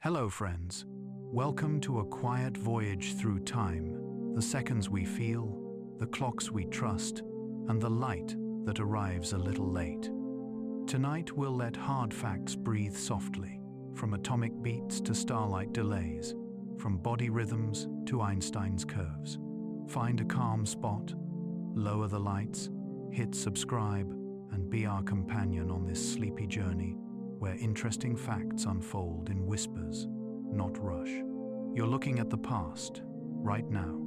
Hello, friends. Welcome to a quiet voyage through time, the seconds we feel, the clocks we trust, and the light that arrives a little late. Tonight we'll let hard facts breathe softly, from atomic beats to starlight delays, from body rhythms to Einstein's curves. Find a calm spot, lower the lights, hit subscribe, and be our companion on this sleepy journey where interesting facts unfold in whispers, not rush. You're looking at the past, right now.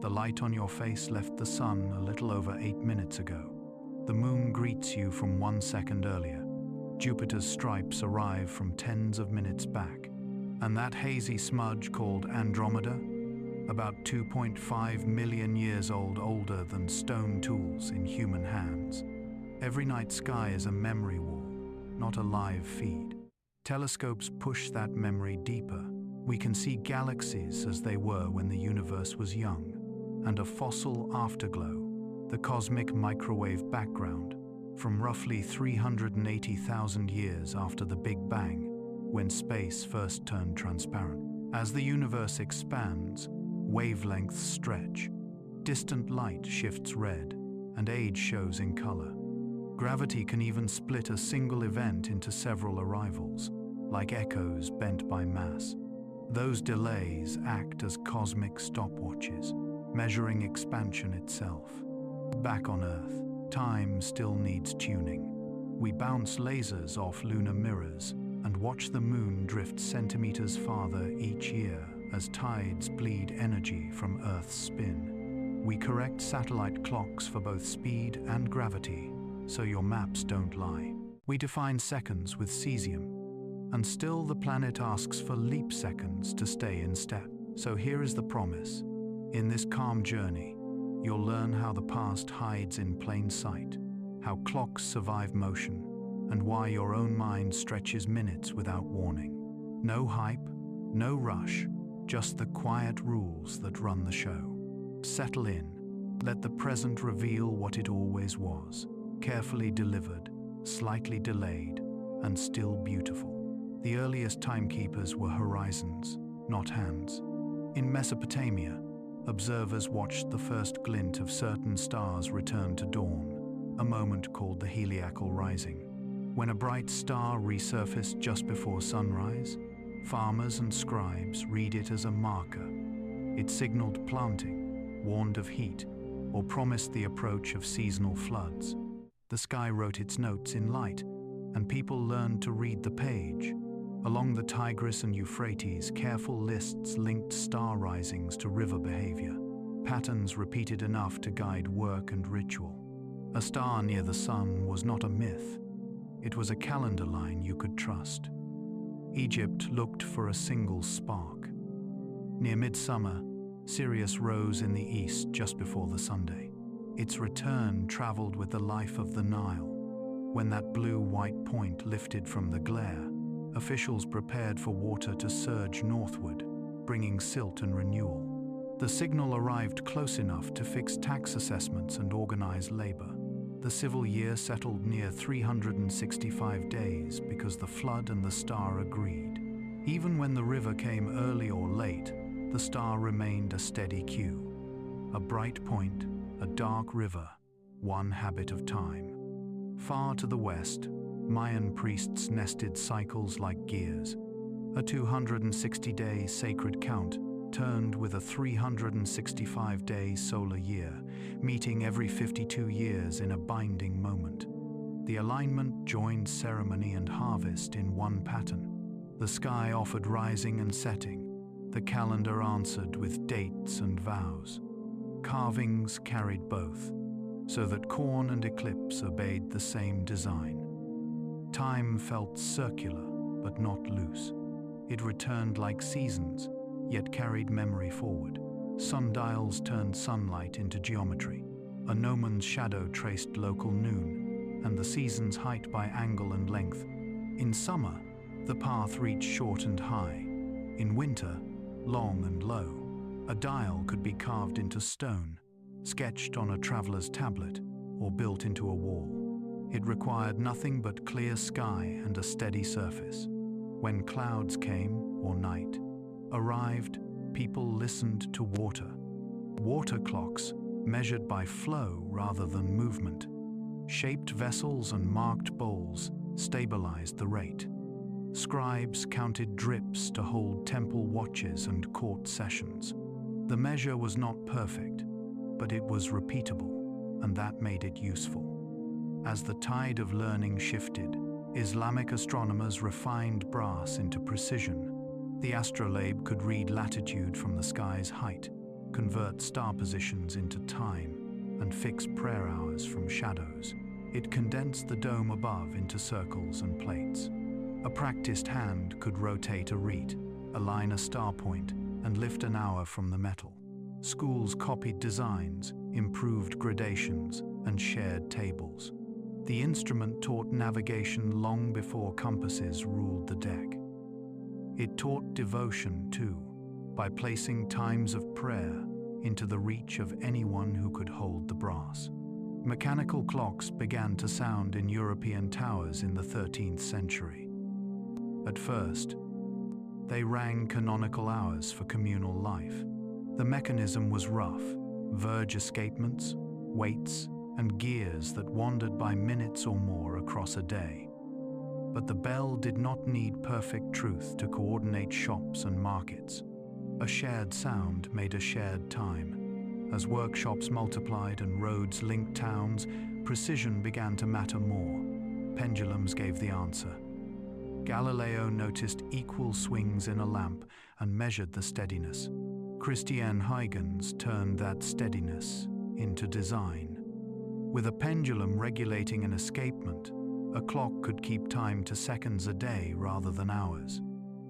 The light on your face left the sun a little over 8 minutes ago. The moon greets you from 1 second earlier. Jupiter's stripes arrive from tens of minutes back. And that hazy smudge called Andromeda, about 2.5 million years old, older than stone tools in human hands. Every night sky is a memory wall, not a live feed. Telescopes push that memory deeper. We can see galaxies as they were when the universe was young, and a fossil afterglow, the cosmic microwave background, from roughly 380,000 years after the Big Bang, when space first turned transparent. As the universe expands, wavelengths stretch, distant light shifts red, and age shows in color. Gravity can even split a single event into several arrivals, like echoes bent by mass. Those delays act as cosmic stopwatches, measuring expansion itself. Back on Earth, time still needs tuning. We bounce lasers off lunar mirrors and watch the moon drift centimeters farther each year as tides bleed energy from Earth's spin. We correct satellite clocks for both speed and gravity, so your maps don't lie. We define seconds with cesium, and still the planet asks for leap seconds to stay in step. So here is the promise. In this calm journey, you'll learn how the past hides in plain sight, how clocks survive motion, and why your own mind stretches minutes without warning. No hype, no rush, just the quiet rules that run the show. Settle in. Let the present reveal what it always was. Carefully delivered, slightly delayed, and still beautiful. The earliest timekeepers were horizons, not hands. In Mesopotamia, observers watched the first glint of certain stars return to dawn, a moment called the heliacal rising. When a bright star resurfaced just before sunrise, farmers and scribes read it as a marker. It signaled planting, warned of heat, or promised the approach of seasonal floods. The sky wrote its notes in light, and people learned to read the page. Along the Tigris and Euphrates, careful lists linked star risings to river behavior, patterns repeated enough to guide work and ritual. A star near the sun was not a myth. It was a calendar line you could trust. Egypt looked for a single spark. Near midsummer, Sirius rose in the east just before the Sunday. Its return traveled with the life of the Nile. When that blue-white point lifted from the glare, officials prepared for water to surge northward, bringing silt and renewal. The signal arrived close enough to fix tax assessments and organize labor. The civil year settled near 365 days because the flood and the star agreed. Even when the river came early or late, the star remained a steady cue. A bright point, a dark river, one habit of time. Far to the west, Mayan priests nested cycles like gears. A 260-day sacred count turned with a 365-day solar year, meeting every 52 years in a binding moment. The alignment joined ceremony and harvest in one pattern. The sky offered rising and setting. The calendar answered with dates and vows. Carvings carried both, so that corn and eclipse obeyed the same design. Time felt circular, but not loose. It returned like seasons, yet carried memory forward. Sundials turned sunlight into geometry. A gnomon's shadow traced local noon, and the season's height by angle and length. In summer, the path reached short and high. In winter, long and low. A dial could be carved into stone, sketched on a traveler's tablet, or built into a wall. It required nothing but clear sky and a steady surface. When clouds came, or arrived, people listened to water. Water clocks, measured by flow rather than movement. Shaped vessels and marked bowls stabilized the rate. Scribes counted drips to hold temple watches and court sessions. The measure was not perfect, but it was repeatable, and that made it useful. As the tide of learning shifted, Islamic astronomers refined brass into precision. The astrolabe could read latitude from the sky's height, convert star positions into time, and fix prayer hours from shadows. It condensed the dome above into circles and plates. A practiced hand could rotate a reed, align a star point, and lift an hour from the metal. Schools copied designs, improved gradations, and shared tables. The instrument taught navigation long before compasses ruled the deck. It taught devotion, too, by placing times of prayer into the reach of anyone who could hold the brass. Mechanical clocks began to sound in European towers in the 13th century. At first, they rang canonical hours for communal life. The mechanism was rough, verge escapements, weights, and gears that wandered by minutes or more across a day. But the bell did not need perfect truth to coordinate shops and markets. A shared sound made a shared time. As workshops multiplied and roads linked towns, precision began to matter more. Pendulums gave the answer. Galileo noticed equal swings in a lamp and measured the steadiness. Christian Huygens turned that steadiness into design. With a pendulum regulating an escapement, a clock could keep time to seconds a day rather than hours.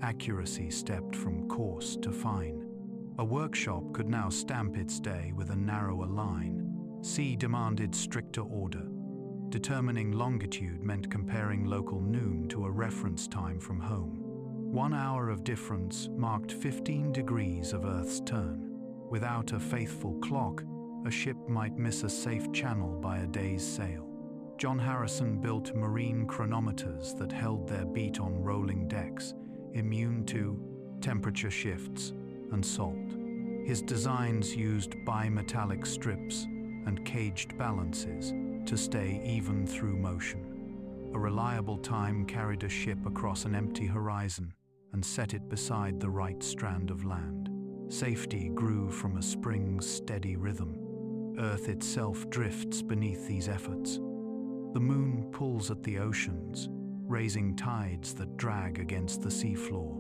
Accuracy stepped from coarse to fine. A workshop could now stamp its day with a narrower line. Sea demanded stricter order. Determining longitude meant comparing local noon to a reference time from home. 1 hour of difference marked 15 degrees of Earth's turn. Without a faithful clock, a ship might miss a safe channel by a day's sail. John Harrison built marine chronometers that held their beat on rolling decks, immune to temperature shifts and salt. His designs used bimetallic strips and caged balances to stay even through motion. A reliable time carried a ship across an empty horizon and set it beside the right strand of land. Safety grew from a spring's steady rhythm. Earth itself drifts beneath these efforts. The moon pulls at the oceans, raising tides that drag against the seafloor.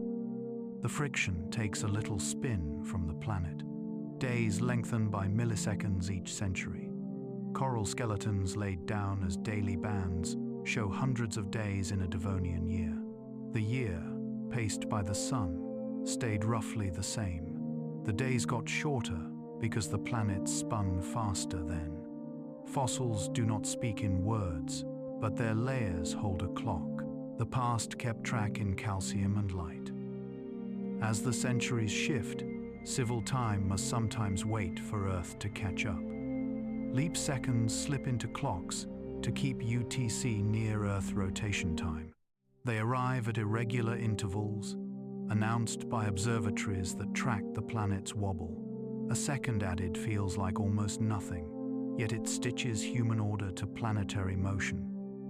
The friction takes a little spin from the planet. Days lengthen by milliseconds each century. Coral skeletons laid down as daily bands show hundreds of days in a Devonian year. The year, paced by the sun, stayed roughly the same. The days got shorter because the planet spun faster then. Fossils do not speak in words, but their layers hold a clock. The past kept track in calcium and light. As the centuries shift, civil time must sometimes wait for Earth to catch up. Leap seconds slip into clocks to keep UTC near-Earth rotation time. They arrive at irregular intervals, announced by observatories that track the planet's wobble. A second added feels like almost nothing, yet it stitches human order to planetary motion.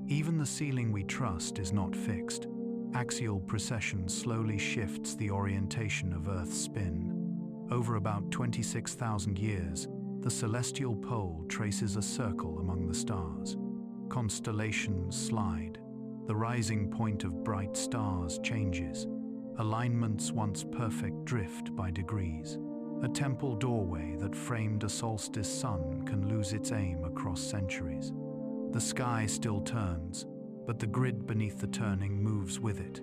Even the ceiling we trust is not fixed. Axial precession slowly shifts the orientation of Earth's spin. Over about 26,000 years, the celestial pole traces a circle among the stars. Constellations slide. The rising point of bright stars changes. Alignments once perfect drift by degrees. A temple doorway that framed a solstice sun can lose its aim across centuries. The sky still turns, but the grid beneath the turning moves with it.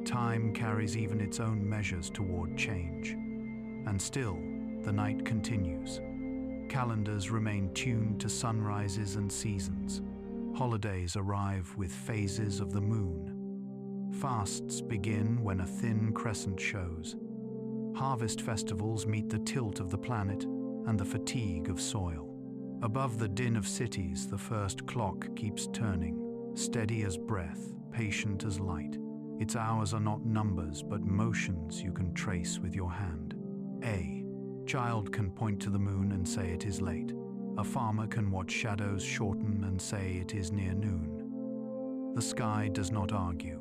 Time carries even its own measures toward change. And still, the night continues. Calendars remain tuned to sunrises and seasons. Holidays arrive with phases of the moon. Fasts begin when a thin crescent shows. Harvest festivals meet the tilt of the planet and the fatigue of soil. Above the din of cities, the first clock keeps turning, steady as breath, patient as light. Its hours are not numbers, but motions you can trace with your hand. A child can point to the moon and say it is late. A farmer can watch shadows shorten and say it is near noon. The sky does not argue.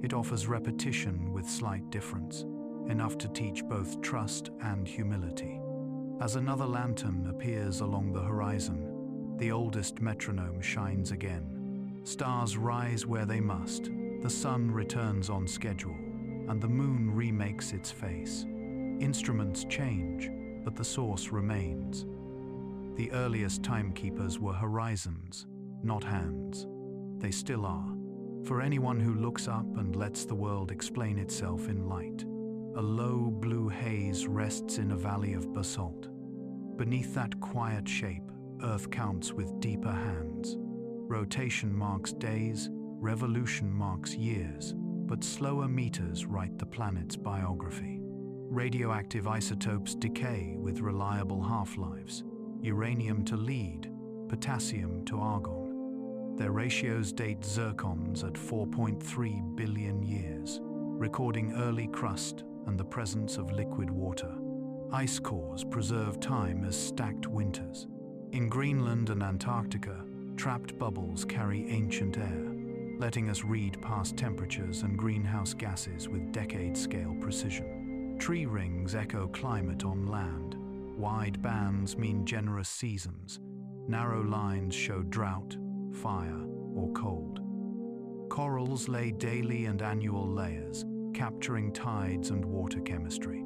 It offers repetition with slight difference, enough to teach both trust and humility. As another lantern appears along the horizon, the oldest metronome shines again. Stars rise where they must, the sun returns on schedule, and the moon remakes its face. Instruments change, but the source remains. The earliest timekeepers were horizons, not hands. They still are, for anyone who looks up and lets the world explain itself in light. A low blue haze rests in a valley of basalt. Beneath that quiet shape, Earth counts with deeper hands. Rotation marks days, revolution marks years, but slower meters write the planet's biography. Radioactive isotopes decay with reliable half-lives. Uranium to lead, potassium to argon. Their ratios date zircons at 4.3 billion years, recording early crust and the presence of liquid water. Ice cores preserve time as stacked winters. In Greenland and Antarctica, trapped bubbles carry ancient air, letting us read past temperatures and greenhouse gases with decade-scale precision. Tree rings echo climate on land. Wide bands mean generous seasons. Narrow lines show drought, fire, or cold. Corals lay daily and annual layers, capturing tides and water chemistry.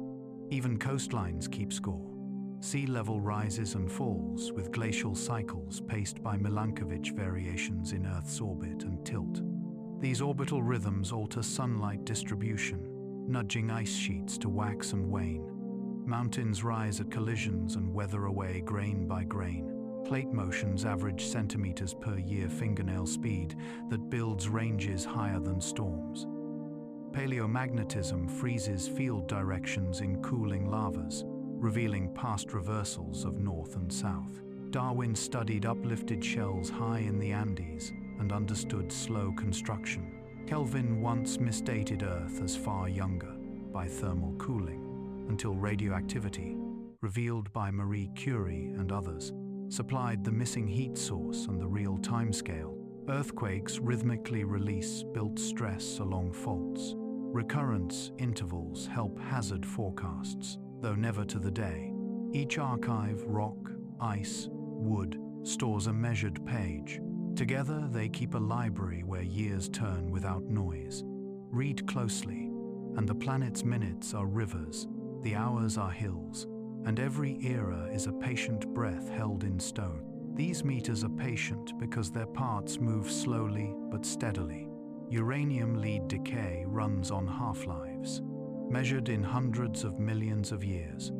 Even coastlines keep score. Sea level rises and falls with glacial cycles paced by Milankovitch variations in Earth's orbit and tilt. These orbital rhythms alter sunlight distribution, nudging ice sheets to wax and wane. Mountains rise at collisions and weather away grain by grain. Plate motions average centimeters per year fingernail speed that builds ranges higher than storms. Paleomagnetism freezes field directions in cooling lavas, revealing past reversals of north and south. Darwin studied uplifted shells high in the Andes and understood slow construction. Kelvin once misdated Earth as far younger by thermal cooling, until radioactivity, revealed by Marie Curie and others, supplied the missing heat source and the real timescale. Earthquakes rhythmically release built stress along faults. Recurrence intervals help hazard forecasts, though never to the day. Each archive, rock, ice, wood, stores a measured page. Together, they keep a library where years turn without noise. Read closely, and the planet's minutes are rivers, the hours are hills, and every era is a patient breath held in stone. These meters are patient because their parts move slowly but steadily. Uranium lead decay runs on half-lives, measured in hundreds of millions of years.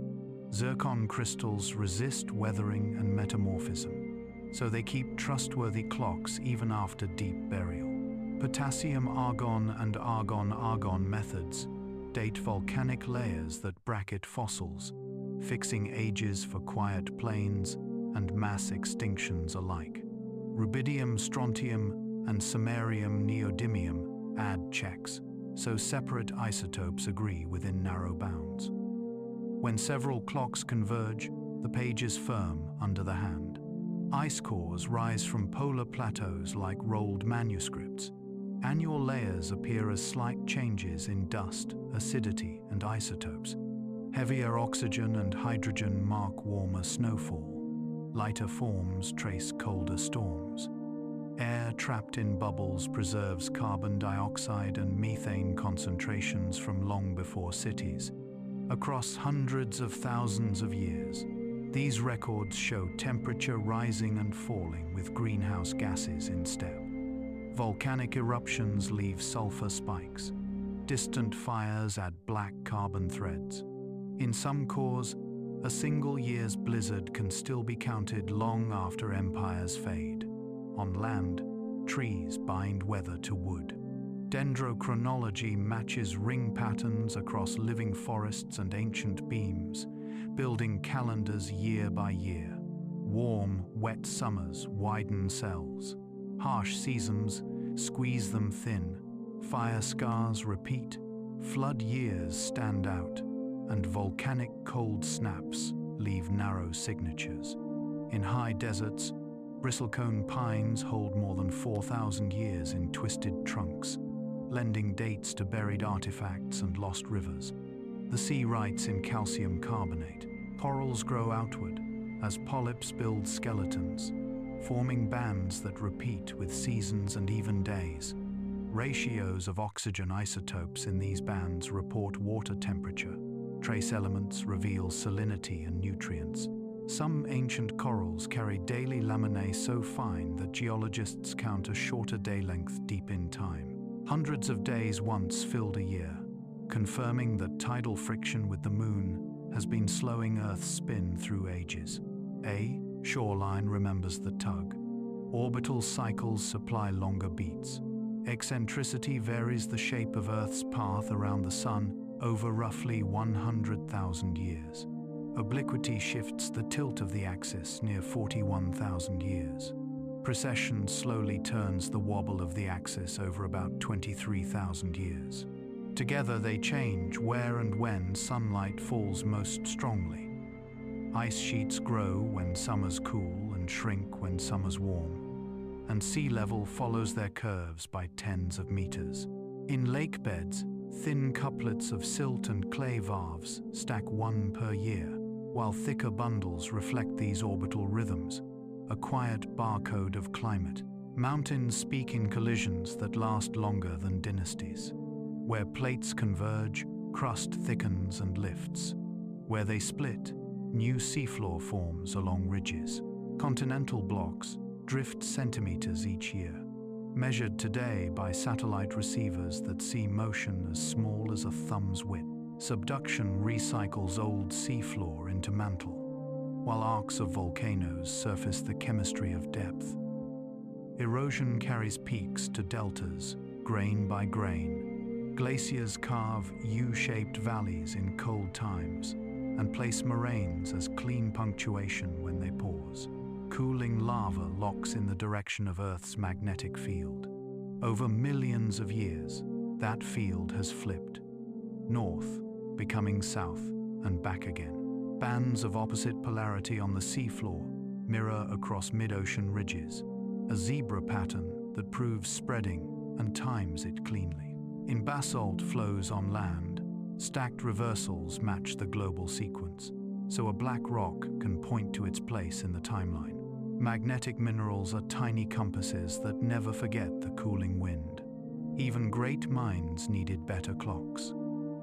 Zircon crystals resist weathering and metamorphism, so they keep trustworthy clocks even after deep burial. Potassium-argon and argon-argon methods date volcanic layers that bracket fossils, fixing ages for quiet plains and mass extinctions alike. Rubidium, strontium, and samarium neodymium add checks, so separate isotopes agree within narrow bounds. When several clocks converge, the page is firm under the hand. Ice cores rise from polar plateaus like rolled manuscripts. Annual layers appear as slight changes in dust, acidity, and isotopes. Heavier oxygen and hydrogen mark warmer snowfall. Lighter forms trace colder storms. Air trapped in bubbles preserves carbon dioxide and methane concentrations from long before cities. Across hundreds of thousands of years, these records show temperature rising and falling with greenhouse gases in step. Volcanic eruptions leave sulfur spikes. Distant fires add black carbon threads. In some cores, a single year's blizzard can still be counted long after empires fade. On land, trees bind weather to wood. Dendrochronology matches ring patterns across living forests and ancient beams, building calendars year by year. Warm, wet summers widen cells. Harsh seasons squeeze them thin, Fire scars repeat, flood years stand out, and volcanic cold snaps leave narrow signatures. In high deserts, bristlecone pines hold more than 4,000 years in twisted trunks, lending dates to buried artifacts and lost rivers. The sea writes in calcium carbonate. Corals grow outward as polyps build skeletons, forming bands that repeat with seasons and even days. Ratios of oxygen isotopes in these bands report water temperature. Trace elements reveal salinity and nutrients. Some ancient corals carry daily laminae so fine that geologists count a shorter day length deep in time. Hundreds of days once filled a year, confirming that tidal friction with the moon has been slowing Earth's spin through ages. A shoreline remembers the tug. Orbital cycles supply longer beats. Eccentricity varies the shape of Earth's path around the Sun over roughly 100,000 years. Obliquity shifts the tilt of the axis near 41,000 years. Precession slowly turns the wobble of the axis over about 23,000 years. Together they change where and when sunlight falls most strongly. Ice sheets grow when summers cool and shrink when summers warm, and sea level follows their curves by tens of meters. In lake beds, thin couplets of silt and clay varves stack one per year, while thicker bundles reflect these orbital rhythms, a quiet barcode of climate. Mountains speak in collisions that last longer than dynasties. Where plates converge, crust thickens and lifts. Where they split, new seafloor forms along ridges. Continental blocks drift centimeters each year, measured today by satellite receivers that see motion as small as a thumb's width. Subduction recycles old seafloor into mantle, while arcs of volcanoes surface the chemistry of depth. Erosion carries peaks to deltas, grain by grain. Glaciers carve U-shaped valleys in cold times and place moraines as clean punctuation when they pause. Cooling lava locks in the direction of Earth's magnetic field. Over millions of years, that field has flipped. North, becoming south, and back again. Bands of opposite polarity on the seafloor mirror across mid-ocean ridges, a zebra pattern that proves spreading and times it cleanly. In basalt flows on land, stacked reversals match the global sequence, so a black rock can point to its place in the timeline. Magnetic minerals are tiny compasses that never forget the cooling wind. Even great minds needed better clocks.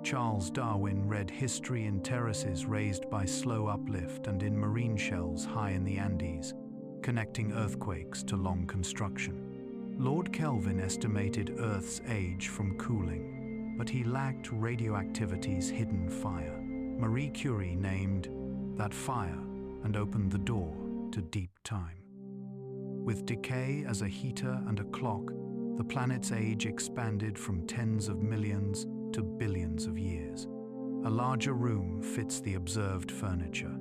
Charles Darwin read history in terraces raised by slow uplift and in marine shells high in the Andes, connecting earthquakes to long construction. Lord Kelvin estimated Earth's age from cooling, but he lacked radioactivity's hidden fire. Marie Curie named that fire and opened the door to deep time. With decay as a heater and a clock, the planet's age expanded from tens of millions to billions of years. A larger room fits the observed furniture.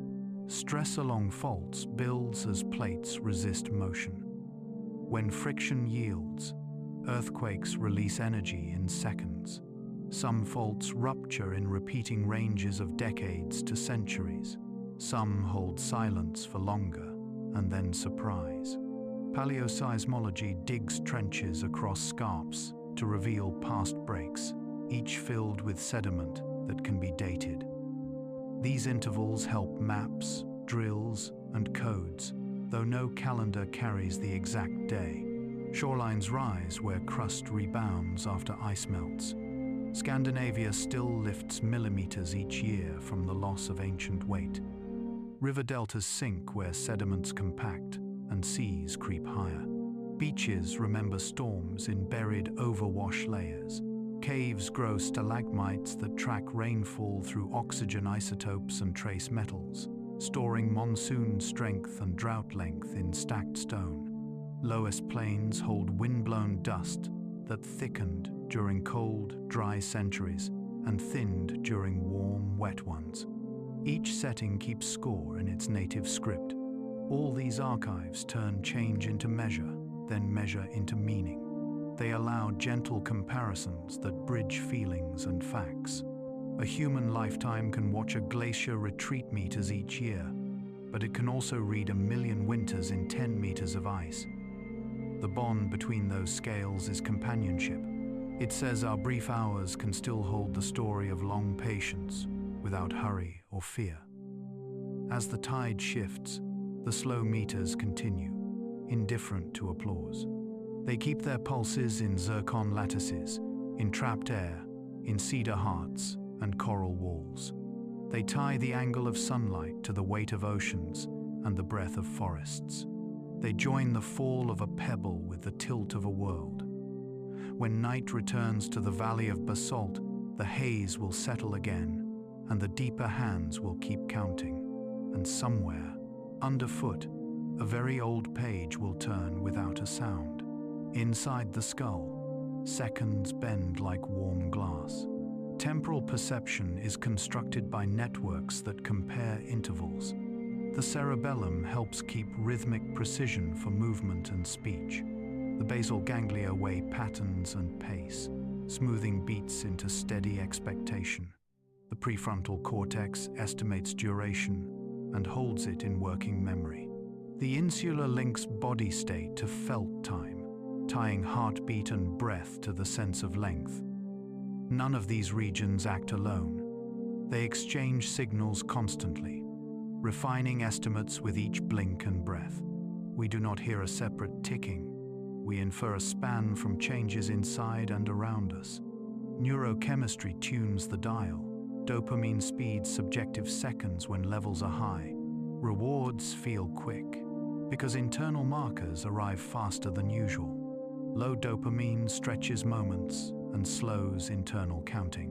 Stress along faults builds as plates resist motion. When friction yields, earthquakes release energy in seconds. Some faults rupture in repeating ranges of decades to centuries. Some hold silence for longer and then surprise. Paleoseismology digs trenches across scarps to reveal past breaks, each filled with sediment that can be dated. These intervals help maps, drills, and codes, though no calendar carries the exact day. Shorelines rise where crust rebounds after ice melts. Scandinavia still lifts millimeters each year from the loss of ancient weight. River deltas sink where sediments compact and seas creep higher. Beaches remember storms in buried overwash layers. Caves grow stalagmites that track rainfall through oxygen isotopes and trace metals, storing monsoon strength and drought length in stacked stone. Lowest plains hold windblown dust that thickened during cold, dry centuries and thinned during warm, wet ones. Each setting keeps score in its native script. All these archives turn change into measure, then measure into meaning. They allow gentle comparisons that bridge feelings and facts. A human lifetime can watch a glacier retreat meters each year, but it can also read 1,000,000 winters in 10 meters of ice. The bond between those scales is companionship. It says our brief hours can still hold the story of long patience without hurry or fear. As the tide shifts, the slow meters continue, indifferent to applause. They keep their pulses in zircon lattices, in trapped air, in cedar hearts and coral walls. They tie the angle of sunlight to the weight of oceans and the breath of forests. They join the fall of a pebble with the tilt of a world. When night returns to the valley of basalt, the haze will settle again, and the deeper hands will keep counting. And somewhere, underfoot, a very old page will turn without a sound. Inside the skull, seconds bend like warm glass. Temporal perception is constructed by networks that compare intervals. The cerebellum helps keep rhythmic precision for movement and speech. The basal ganglia weigh patterns and pace, smoothing beats into steady expectation. The prefrontal cortex estimates duration and holds it in working memory. The insula links body state to felt time, tying heartbeat and breath to the sense of length. None of these regions act alone. They exchange signals constantly, refining estimates with each blink and breath. We do not hear a separate ticking. We infer a span from changes inside and around us. Neurochemistry tunes the dial. Dopamine speeds subjective seconds when levels are high. Rewards feel quick, because internal markers arrive faster than usual. Low dopamine stretches moments and slows internal counting.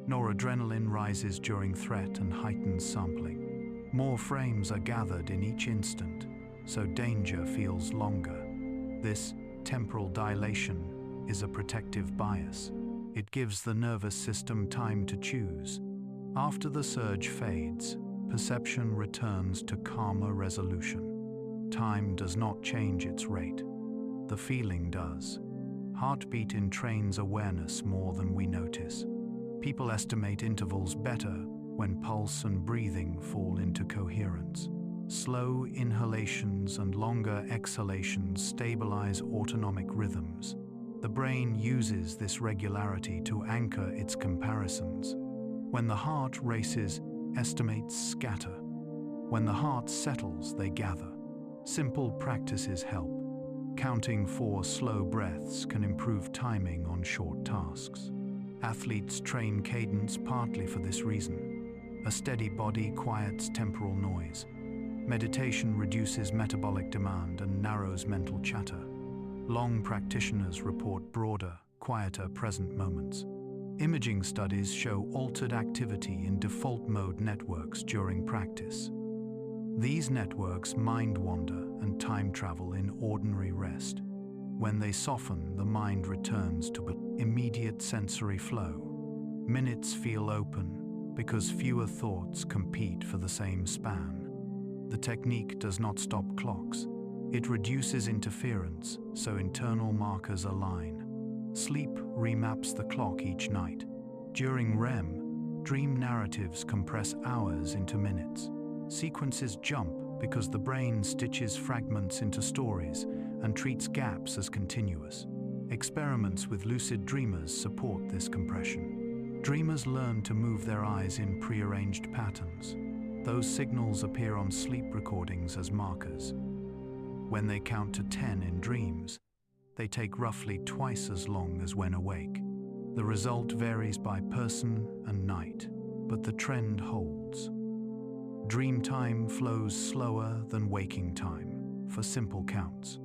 Noradrenaline rises during threat and heightens sampling. More frames are gathered in each instant, so danger feels longer. This temporal dilation is a protective bias. It gives the nervous system time to choose. After the surge fades, perception returns to calmer resolution. Time does not change its rate. The feeling does. Heartbeat entrains awareness more than we notice. People estimate intervals better when pulse and breathing fall into coherence. Slow inhalations and longer exhalations stabilize autonomic rhythms. The brain uses this regularity to anchor its comparisons. When the heart races, estimates scatter. When the heart settles, they gather. Simple practices help. Counting 4 slow breaths can improve timing on short tasks. Athletes train cadence partly for this reason. A steady body quiets temporal noise. Meditation reduces metabolic demand and narrows mental chatter. Long practitioners report broader, quieter present moments. Imaging studies show altered activity in default mode networks during practice. These networks mind wander and time travel in ordinary rest. When they soften, the mind returns to immediate sensory flow. Minutes feel open because fewer thoughts compete for the same span. The technique does not stop clocks. It reduces interference, so internal markers align. Sleep remaps the clock each night. During REM, dream narratives compress hours into minutes. Sequences jump because the brain stitches fragments into stories and treats gaps as continuous. Experiments with lucid dreamers support this compression. Dreamers learn to move their eyes in prearranged patterns. Those signals appear on sleep recordings as markers. When they count to 10 in dreams, they take roughly twice as long as when awake. The result varies by person and night, but the trend holds. Dream time flows slower than waking time for simple counts.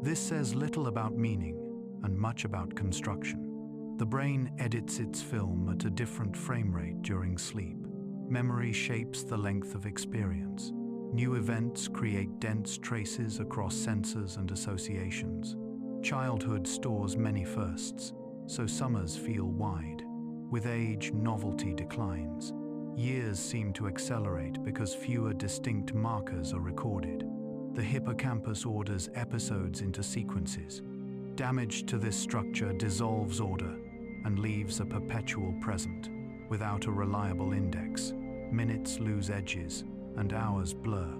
This says little about meaning and much about construction. The brain edits its film at a different frame rate during sleep. Memory shapes the length of experience. New events create dense traces across senses and associations. Childhood stores many firsts, so summers feel wide. With age, novelty declines. Years seem to accelerate because fewer distinct markers are recorded. The hippocampus orders episodes into sequences. Damage to this structure dissolves order and leaves a perpetual present. Without a reliable index, minutes lose edges and hours blur.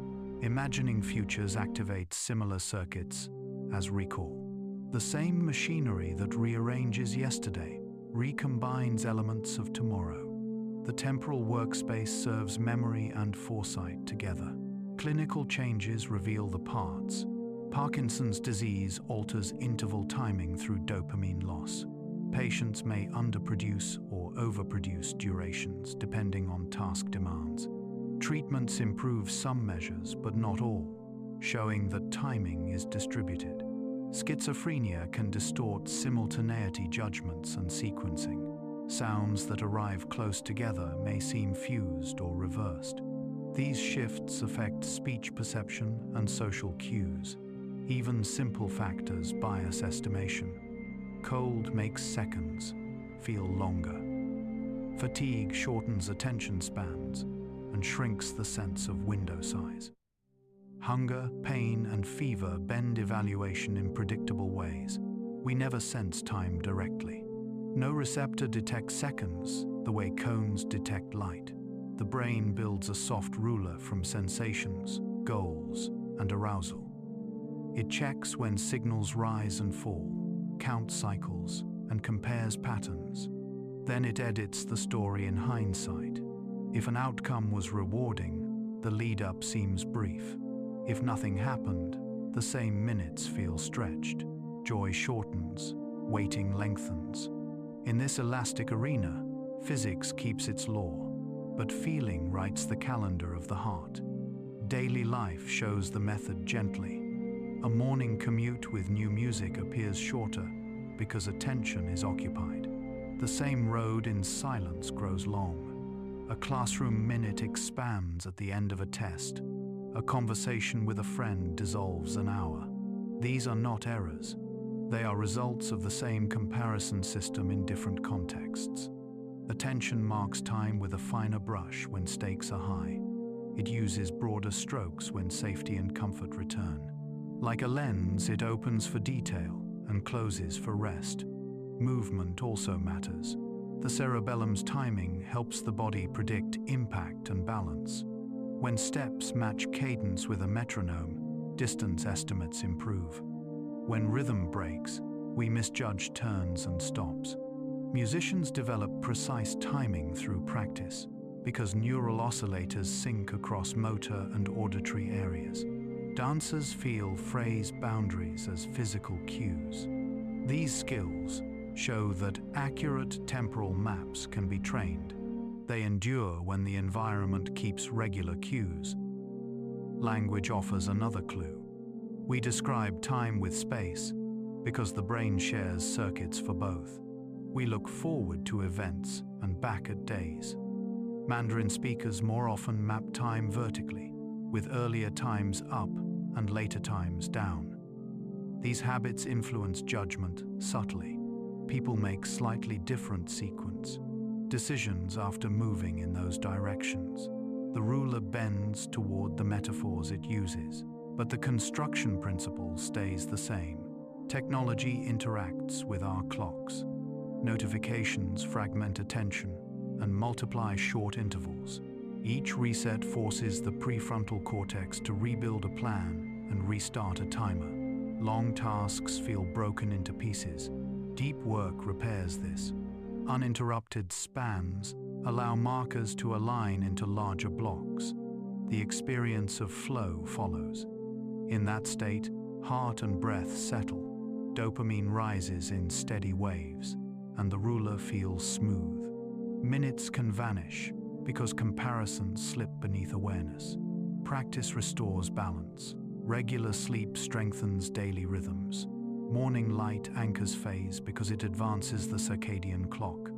Imagining futures activates similar circuits as recall. The same machinery that rearranges yesterday recombines elements of tomorrow. The temporal workspace serves memory and foresight together. Clinical changes reveal the parts. Parkinson's disease alters interval timing through dopamine loss. Patients may underproduce or overproduce durations depending on task demands. Treatments improve some measures but not all, showing that timing is distributed. Schizophrenia can distort simultaneity judgments and sequencing. Sounds that arrive close together may seem fused or reversed. These shifts affect speech perception and social cues. Even simple factors bias estimation. Cold makes seconds feel longer. Fatigue shortens attention spans and shrinks the sense of window size. Hunger, pain, and fever bend evaluation in predictable ways. We never sense time directly. No receptor detects seconds the way cones detect light. The brain builds a soft ruler from sensations, goals, and arousal. It checks when signals rise and fall, counts cycles, and compares patterns. Then it edits the story in hindsight. If an outcome was rewarding, the lead-up seems brief. If nothing happened, the same minutes feel stretched. Joy shortens, waiting lengthens. In this elastic arena, physics keeps its law, but feeling writes the calendar of the heart. Daily life shows the method gently. A morning commute with new music appears shorter because attention is occupied. The same road in silence grows long. A classroom minute expands at the end of a test. A conversation with a friend dissolves an hour. These are not errors. They are results of the same comparison system in different contexts. Attention marks time with a finer brush when stakes are high. It uses broader strokes when safety and comfort return. Like a lens, it opens for detail and closes for rest. Movement also matters. The cerebellum's timing helps the body predict impact and balance. When steps match cadence with a metronome, distance estimates improve. When rhythm breaks, we misjudge turns and stops. Musicians develop precise timing through practice because neural oscillators sync across motor and auditory areas. Dancers feel phrase boundaries as physical cues. These skills show that accurate temporal maps can be trained. They endure when the environment keeps regular cues. Language offers another clue. We describe time with space because the brain shares circuits for both. We look forward to events and back at days. Mandarin speakers more often map time vertically, with earlier times up and later times down. These habits influence judgment subtly. People make slightly different sequence decisions after moving in those directions. The ruler bends toward the metaphors it uses, but the construction principle stays the same. Technology interacts with our clocks. Notifications fragment attention and multiply short intervals. Each reset forces the prefrontal cortex to rebuild a plan and restart a timer. Long tasks feel broken into pieces. Deep work repairs this. Uninterrupted spans allow markers to align into larger blocks. The experience of flow follows. In that state, heart and breath settle. Dopamine rises in steady waves, and the ruler feels smooth. Minutes can vanish because comparisons slip beneath awareness. Practice restores balance. Regular sleep strengthens daily rhythms. Morning light anchors phase because it advances the circadian clock.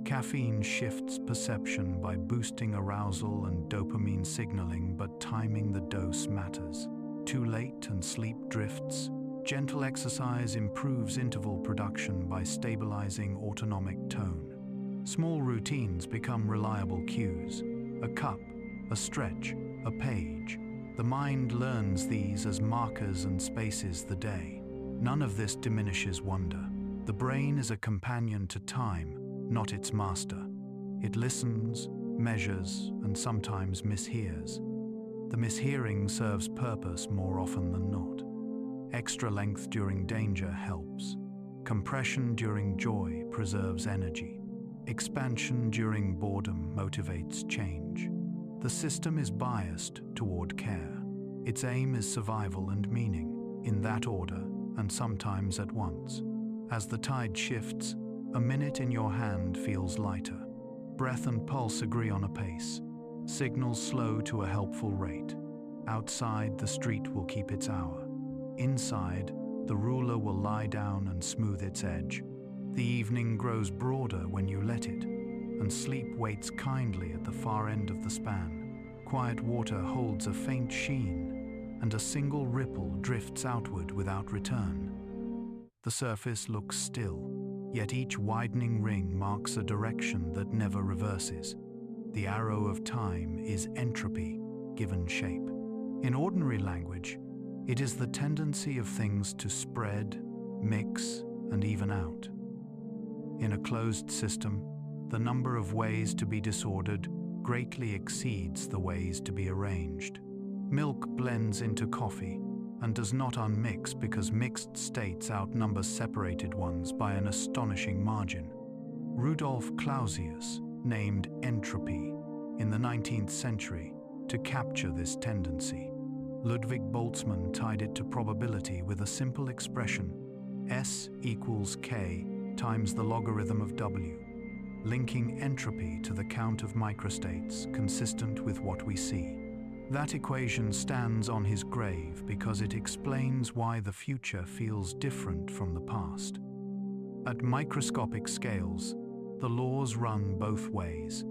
Caffeine shifts perception by boosting arousal and dopamine signaling, but timing the dose matters. Too late and sleep drifts. Gentle exercise improves interval production by stabilizing autonomic tone. Small routines become reliable cues. A cup, a stretch, a page. The mind learns these as markers and spaces the day. None of this diminishes wonder. The brain is a companion to time, not its master. It listens, measures, and sometimes mishears. The mishearing serves purpose more often than not. Extra length during danger helps. Compression during joy preserves energy. Expansion during boredom motivates change. The system is biased toward care. Its aim is survival and meaning, in that order, and sometimes at once. As the tide shifts, a minute in your hand feels lighter. Breath and pulse agree on a pace. Signals slow to a helpful rate. Outside, the street will keep its hour. Inside, the ruler will lie down and smooth its edge. The evening grows broader when you let it, and sleep waits kindly at the far end of the span. Quiet water holds a faint sheen, and a single ripple drifts outward without return. The surface looks still, yet each widening ring marks a direction that never reverses. The arrow of time is entropy, given shape. In ordinary language, it is the tendency of things to spread, mix, and even out. In a closed system, the number of ways to be disordered greatly exceeds the ways to be arranged. Milk blends into coffee and does not unmix because mixed states outnumber separated ones by an astonishing margin. Rudolf Clausius named entropy in the 19th century to capture this tendency. Ludwig Boltzmann tied it to probability with a simple expression, S equals K times the logarithm of W, linking entropy to the count of microstates consistent with what we see. That equation stands on his grave because it explains why the future feels different from the past. At microscopic scales, the laws run both ways.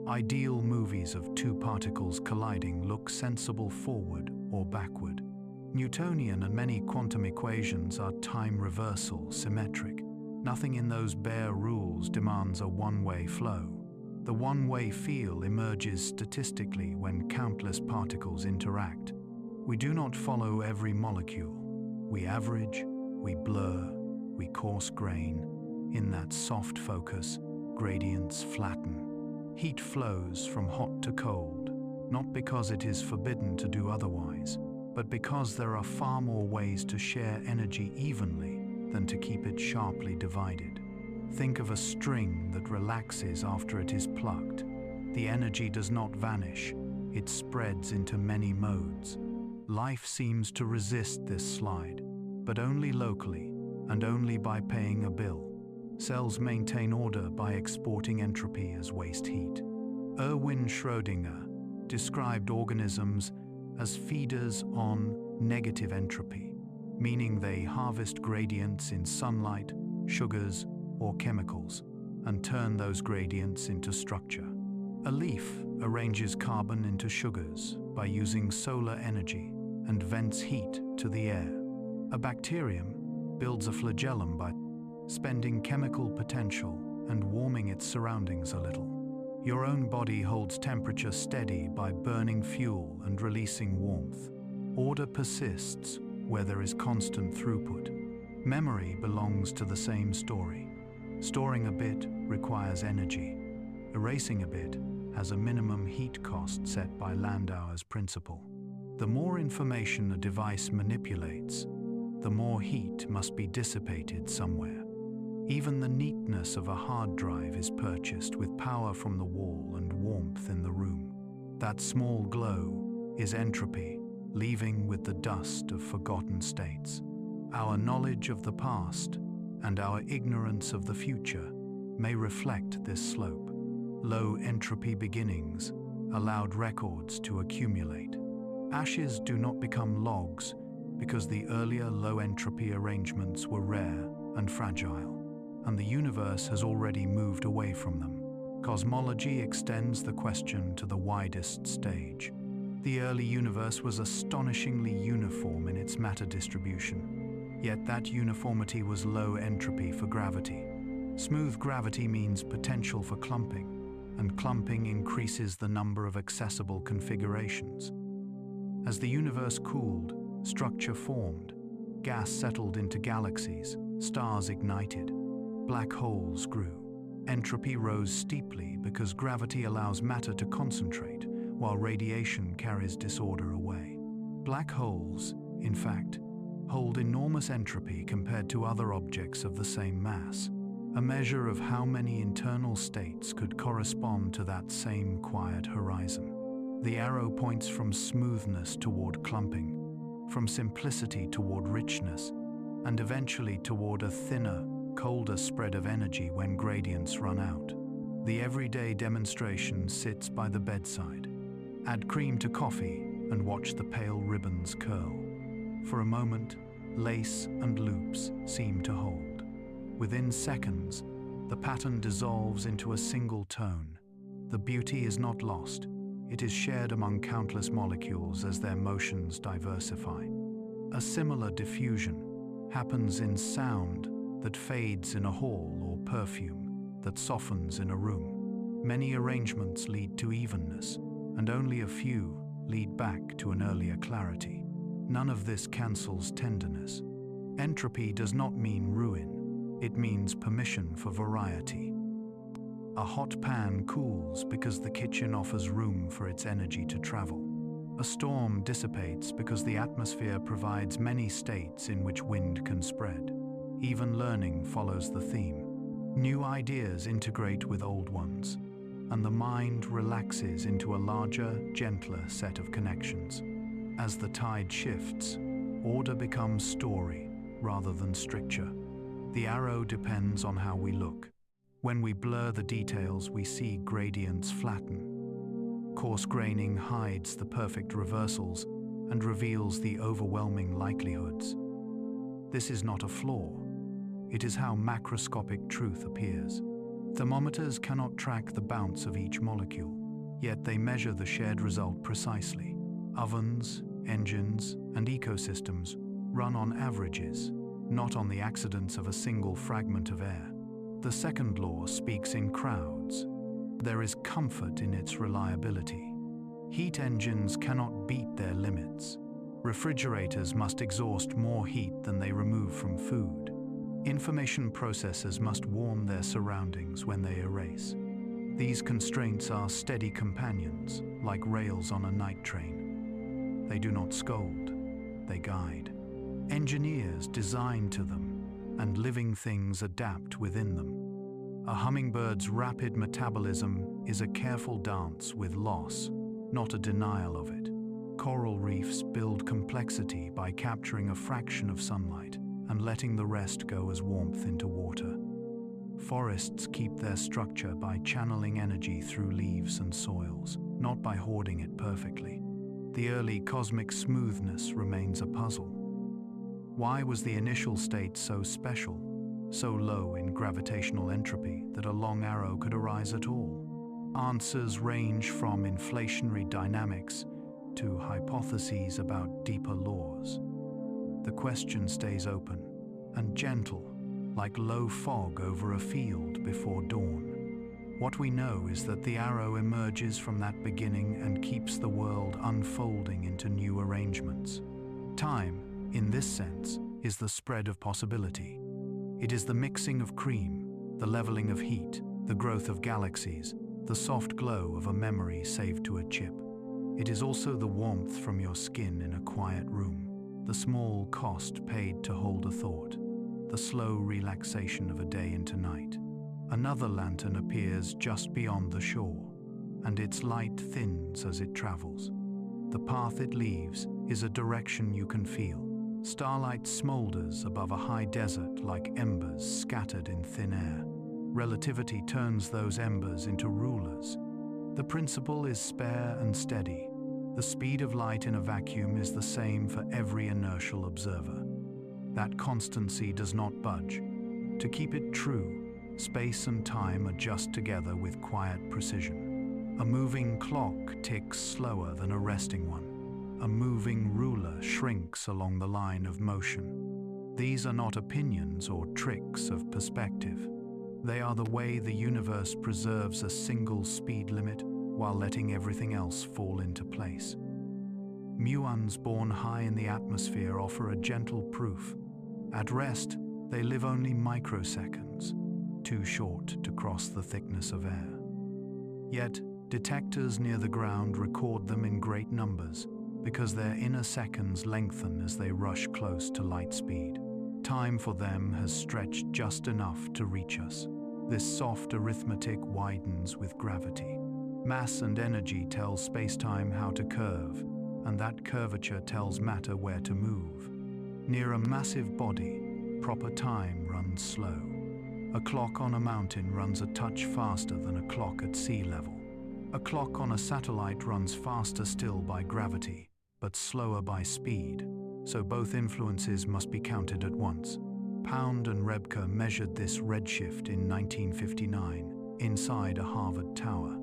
Ideal movies of two particles colliding look sensible forward or backward. Newtonian and many quantum equations are time reversal, symmetric. Nothing in those bare rules demands a one-way flow. The one-way feel emerges statistically when countless particles interact. We do not follow every molecule. We average, we blur, we coarse grain. In that soft focus, gradients flatten. Heat flows from hot to cold, not because it is forbidden to do otherwise, but because there are far more ways to share energy evenly than to keep it sharply divided. Think of a string that relaxes after it is plucked. The energy does not vanish, it spreads into many modes. Life seems to resist this slide, but only locally and only by paying a bill. Cells maintain order by exporting entropy as waste heat. Erwin Schrödinger described organisms as feeders on negative entropy, meaning they harvest gradients in sunlight, sugars, or chemicals, and turn those gradients into structure. A leaf arranges carbon into sugars by using solar energy and vents heat to the air. A bacterium builds a flagellum by spending chemical potential and warming its surroundings a little. Your own body holds temperature steady by burning fuel and releasing warmth. Order persists where there is constant throughput. Memory belongs to the same story. Storing a bit requires energy. Erasing a bit has a minimum heat cost set by Landauer's principle. The more information a device manipulates, the more heat must be dissipated somewhere. Even the neatness of a hard drive is purchased with power from the wall and warmth in the room. That small glow is entropy, leaving with the dust of forgotten states. Our knowledge of the past and our ignorance of the future may reflect this slope. Low entropy beginnings allowed records to accumulate. Ashes do not become logs because the earlier low entropy arrangements were rare and fragile, and the universe has already moved away from them. Cosmology extends the question to the widest stage. The early universe was astonishingly uniform in its matter distribution, yet that uniformity was low entropy for gravity. Smooth gravity means potential for clumping, and clumping increases the number of accessible configurations. As the universe cooled, structure formed, Gas settled into galaxies, stars ignited, black holes grew. Entropy rose steeply because gravity allows matter to concentrate, while radiation carries disorder away. Black holes, in fact, hold enormous entropy compared to other objects of the same mass, a measure of how many internal states could correspond to that same quiet horizon. The arrow points from smoothness toward clumping, from simplicity toward richness, and eventually toward a thinner, colder spread of energy when gradients run out. The everyday demonstration sits by the bedside. Add cream to coffee and watch the pale ribbons curl. For a moment, lace and loops seem to hold. Within seconds, the pattern dissolves into a single tone. The beauty is not lost. It is shared among countless molecules as their motions diversify. A similar diffusion happens in sound that fades in a hall or perfume that softens in a room. Many arrangements lead to evenness, and only a few lead back to an earlier clarity. None of this cancels tenderness. Entropy does not mean ruin. It means permission for variety. A hot pan cools because the kitchen offers room for its energy to travel. A storm dissipates because the atmosphere provides many states in which wind can spread. Even learning follows the theme. New ideas integrate with old ones, and the mind relaxes into a larger, gentler set of connections. As the tide shifts, order becomes story rather than stricture. The arrow depends on how we look. When we blur the details, we see gradients flatten. Coarse graining hides the perfect reversals and reveals the overwhelming likelihoods. This is not a flaw. It is how macroscopic truth appears. Thermometers cannot track the bounce of each molecule, yet they measure the shared result precisely. Ovens, engines, and ecosystems run on averages, not on the accidents of a single fragment of air. The second law speaks in crowds. There is comfort in its reliability. Heat engines cannot beat their limits. Refrigerators must exhaust more heat than they remove from food. Information processors must warm their surroundings when they erase. These constraints are steady companions, like rails on a night train. They do not scold, they guide. Engineers design to them, and living things adapt within them. A hummingbird's rapid metabolism is a careful dance with loss, not a denial of it. Coral reefs build complexity by capturing a fraction of sunlight and letting the rest go as warmth into water. Forests keep their structure by channeling energy through leaves and soils, not by hoarding it perfectly. The early cosmic smoothness remains a puzzle. Why was the initial state so special, so low in gravitational entropy that a long arrow could arise at all? Answers range from inflationary dynamics to hypotheses about deeper laws. The question stays open and gentle, like low fog over a field before dawn. What we know is that the arrow emerges from that beginning and keeps the world unfolding into new arrangements. Time, in this sense, is the spread of possibility. It is the mixing of cream, the leveling of heat, the growth of galaxies, the soft glow of a memory saved to a chip. It is also the warmth from your skin in a quiet room, the small cost paid to hold a thought, the slow relaxation of a day into night. Another lantern appears just beyond the shore, and its light thins as it travels. The path it leaves is a direction you can feel. Starlight smolders above a high desert like embers scattered in thin air. Relativity turns those embers into rulers. The principle is spare and steady. The speed of light in a vacuum is the same for every inertial observer. That constancy does not budge. To keep it true, space and time adjust together with quiet precision. A moving clock ticks slower than a resting one. A moving ruler shrinks along the line of motion. These are not opinions or tricks of perspective. They are the way the universe preserves a single speed limit while letting everything else fall into place. Muons born high in the atmosphere offer a gentle proof. At rest, they live only microseconds, too short to cross the thickness of air. Yet, detectors near the ground record them in great numbers because their inner seconds lengthen as they rush close to light speed. Time for them has stretched just enough to reach us. This soft arithmetic widens with gravity. Mass and energy tell space-time how to curve, and that curvature tells matter where to move. Near a massive body, proper time runs slow. A clock on a mountain runs a touch faster than a clock at sea level. A clock on a satellite runs faster still by gravity, but slower by speed, so both influences must be counted at once. Pound and Rebka measured this redshift in 1959 inside a Harvard tower.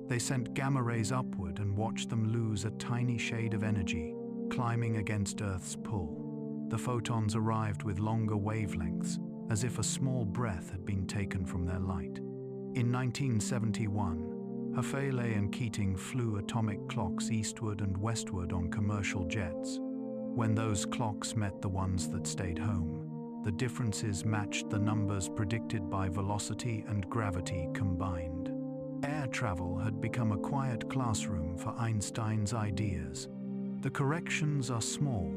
They sent gamma rays upward and watched them lose a tiny shade of energy, climbing against Earth's pull. The photons arrived with longer wavelengths, as if a small breath had been taken from their light. In 1971, Hafele and Keating flew atomic clocks eastward and westward on commercial jets. When those clocks met the ones that stayed home, the differences matched the numbers predicted by velocity and gravity combined. Air travel had become a quiet classroom for Einstein's ideas. The corrections are small,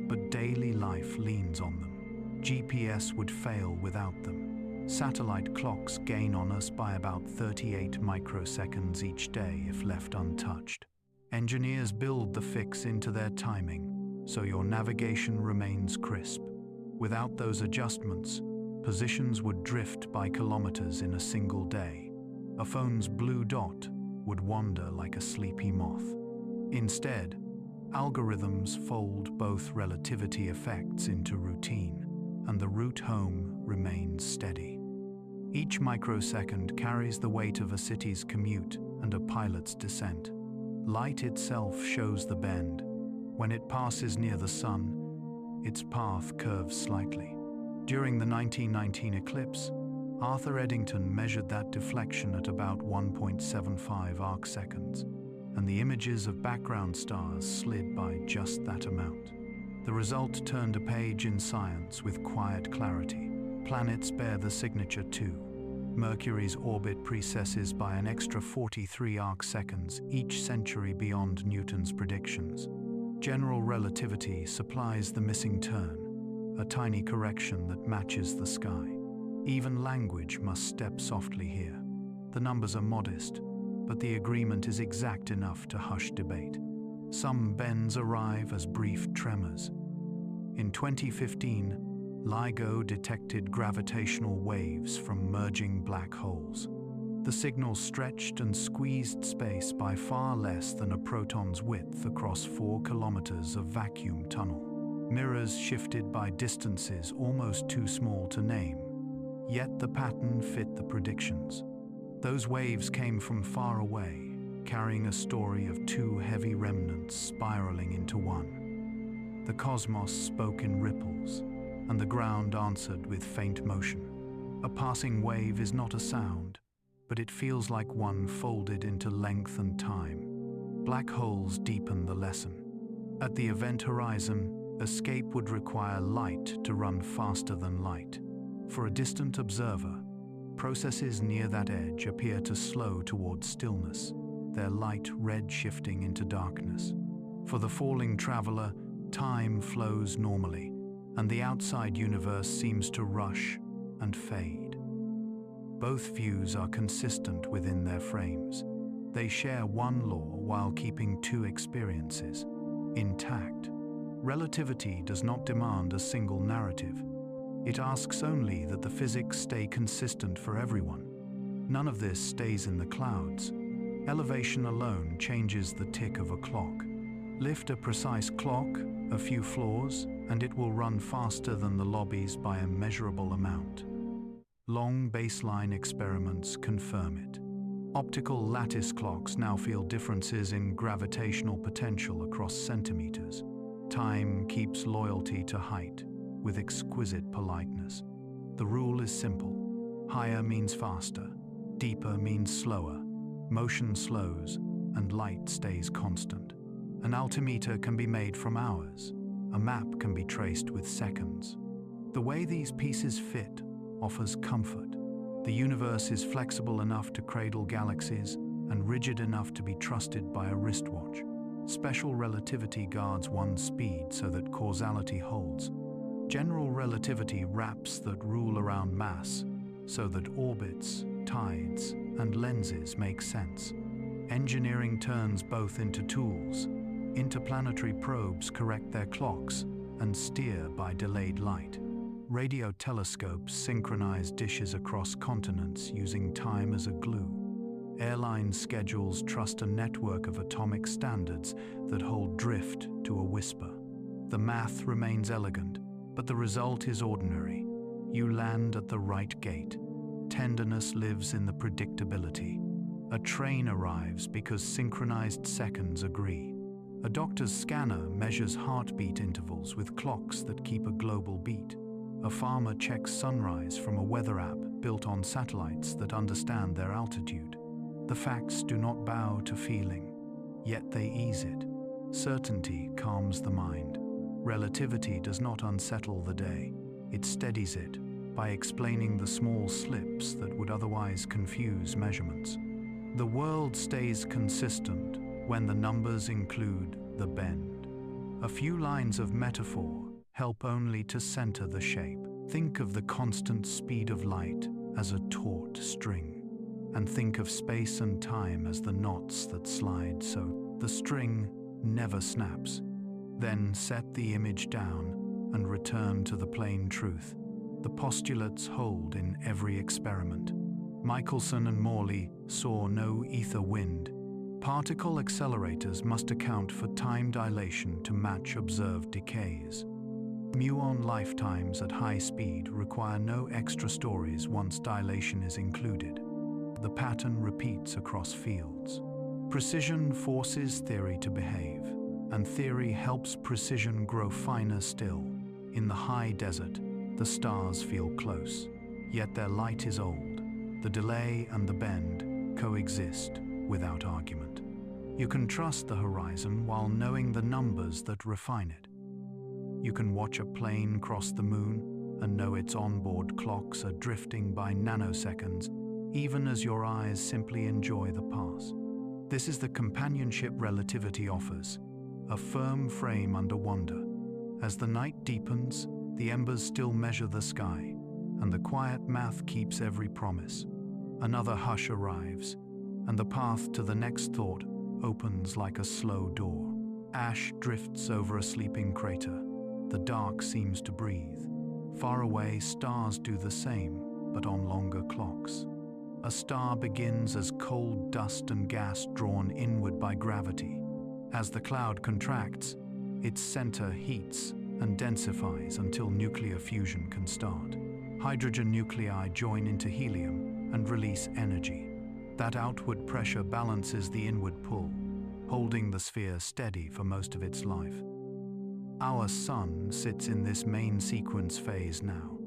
but daily life leans on them. GPS would fail without them. Satellite clocks gain on us by about 38 microseconds each day if left untouched. Engineers build the fix into their timing, so your navigation remains crisp. Without those adjustments, positions would drift by kilometers in a single day. A phone's blue dot would wander like a sleepy moth. Instead, algorithms fold both relativity effects into routine, and the route home remains steady. Each microsecond carries the weight of a city's commute and a pilot's descent. Light itself shows the bend. When it passes near the sun, its path curves slightly. During the 1919 eclipse, Arthur Eddington measured that deflection at about 1.75 arcseconds, and the images of background stars slid by just that amount. The result turned a page in science with quiet clarity. Planets bear the signature too. Mercury's orbit precesses by an extra 43 arcseconds each century beyond Newton's predictions. General relativity supplies the missing turn, a tiny correction that matches the sky. Even language must step softly here. The numbers are modest, but the agreement is exact enough to hush debate. Some bends arrive as brief tremors. In 2015, LIGO detected gravitational waves from merging black holes. The signal stretched and squeezed space by far less than a proton's width across 4 kilometers of vacuum tunnel. Mirrors shifted by distances almost too small to name, yet the pattern fit the predictions. Those waves came from far away, carrying a story of 2 heavy remnants spiraling into one. The cosmos spoke in ripples, and the ground answered with faint motion. A passing wave is not a sound, but it feels like one folded into length and time. Black holes deepen the lesson. At the event horizon, escape would require light to run faster than light. For a distant observer, processes near that edge appear to slow towards stillness, their light red shifting into darkness. For the falling traveler, time flows normally, and the outside universe seems to rush and fade. Both views are consistent within their frames. They share one law while keeping 2 experiences intact. Relativity does not demand a single narrative. It asks only that the physics stay consistent for everyone. None of this stays in the clouds. Elevation alone changes the tick of a clock. Lift a precise clock a few floors, and it will run faster than the lobbies by a measurable amount. Long baseline experiments confirm it. Optical lattice clocks now feel differences in gravitational potential across centimeters. Time keeps loyalty to height with exquisite politeness. The rule is simple. Higher means faster, deeper means slower, motion slows, and light stays constant. An altimeter can be made from hours. A map can be traced with seconds. The way these pieces fit offers comfort. The universe is flexible enough to cradle galaxies and rigid enough to be trusted by a wristwatch. Special relativity guards one's speed so that causality holds. General relativity wraps that rule around mass so that orbits, tides, and lenses make sense. Engineering turns both into tools. Interplanetary probes correct their clocks and steer by delayed light. Radio telescopes synchronize dishes across continents using time as a glue. Airline schedules trust a network of atomic standards that hold drift to a whisper. The math remains elegant, but the result is ordinary. You land at the right gate. Tenderness lives in the predictability. A train arrives because synchronized seconds agree. A doctor's scanner measures heartbeat intervals with clocks that keep a global beat. A farmer checks sunrise from a weather app built on satellites that understand their altitude. The facts do not bow to feeling, yet they ease it. Certainty calms the mind. Relativity does not unsettle the day. It steadies it by explaining the small slips that would otherwise confuse measurements. The world stays consistent when the numbers include the bend. A few lines of metaphor help only to center the shape. Think of the constant speed of light as a taut string, and think of space and time as the knots that slide so the string never snaps. Then set the image down and return to the plain truth. The postulates hold in every experiment. Michelson and Morley saw no ether wind. Particle accelerators must account for time dilation to match observed decays. Muon lifetimes at high speed require no extra stories once dilation is included. The pattern repeats across fields. Precision forces theory to behave, and theory helps precision grow finer still. In the high desert, the stars feel close, yet their light is old. The delay and the bend coexist without argument. You can trust the horizon while knowing the numbers that refine it. You can watch a plane cross the moon and know its onboard clocks are drifting by nanoseconds, even as your eyes simply enjoy the pass. This is the companionship relativity offers, a firm frame under wonder. As the night deepens, the embers still measure the sky, and the quiet math keeps every promise. Another hush arrives, and the path to the next thought opens like a slow door. Ash drifts over a sleeping crater. The dark seems to breathe. Far away, stars do the same, but on longer clocks. A star begins as cold dust and gas drawn inward by gravity. As the cloud contracts, its center heats and densifies until nuclear fusion can start. Hydrogen nuclei join into helium and release energy. That outward pressure balances the inward pull, holding the sphere steady for most of its life. Our Sun sits in this main sequence phase now,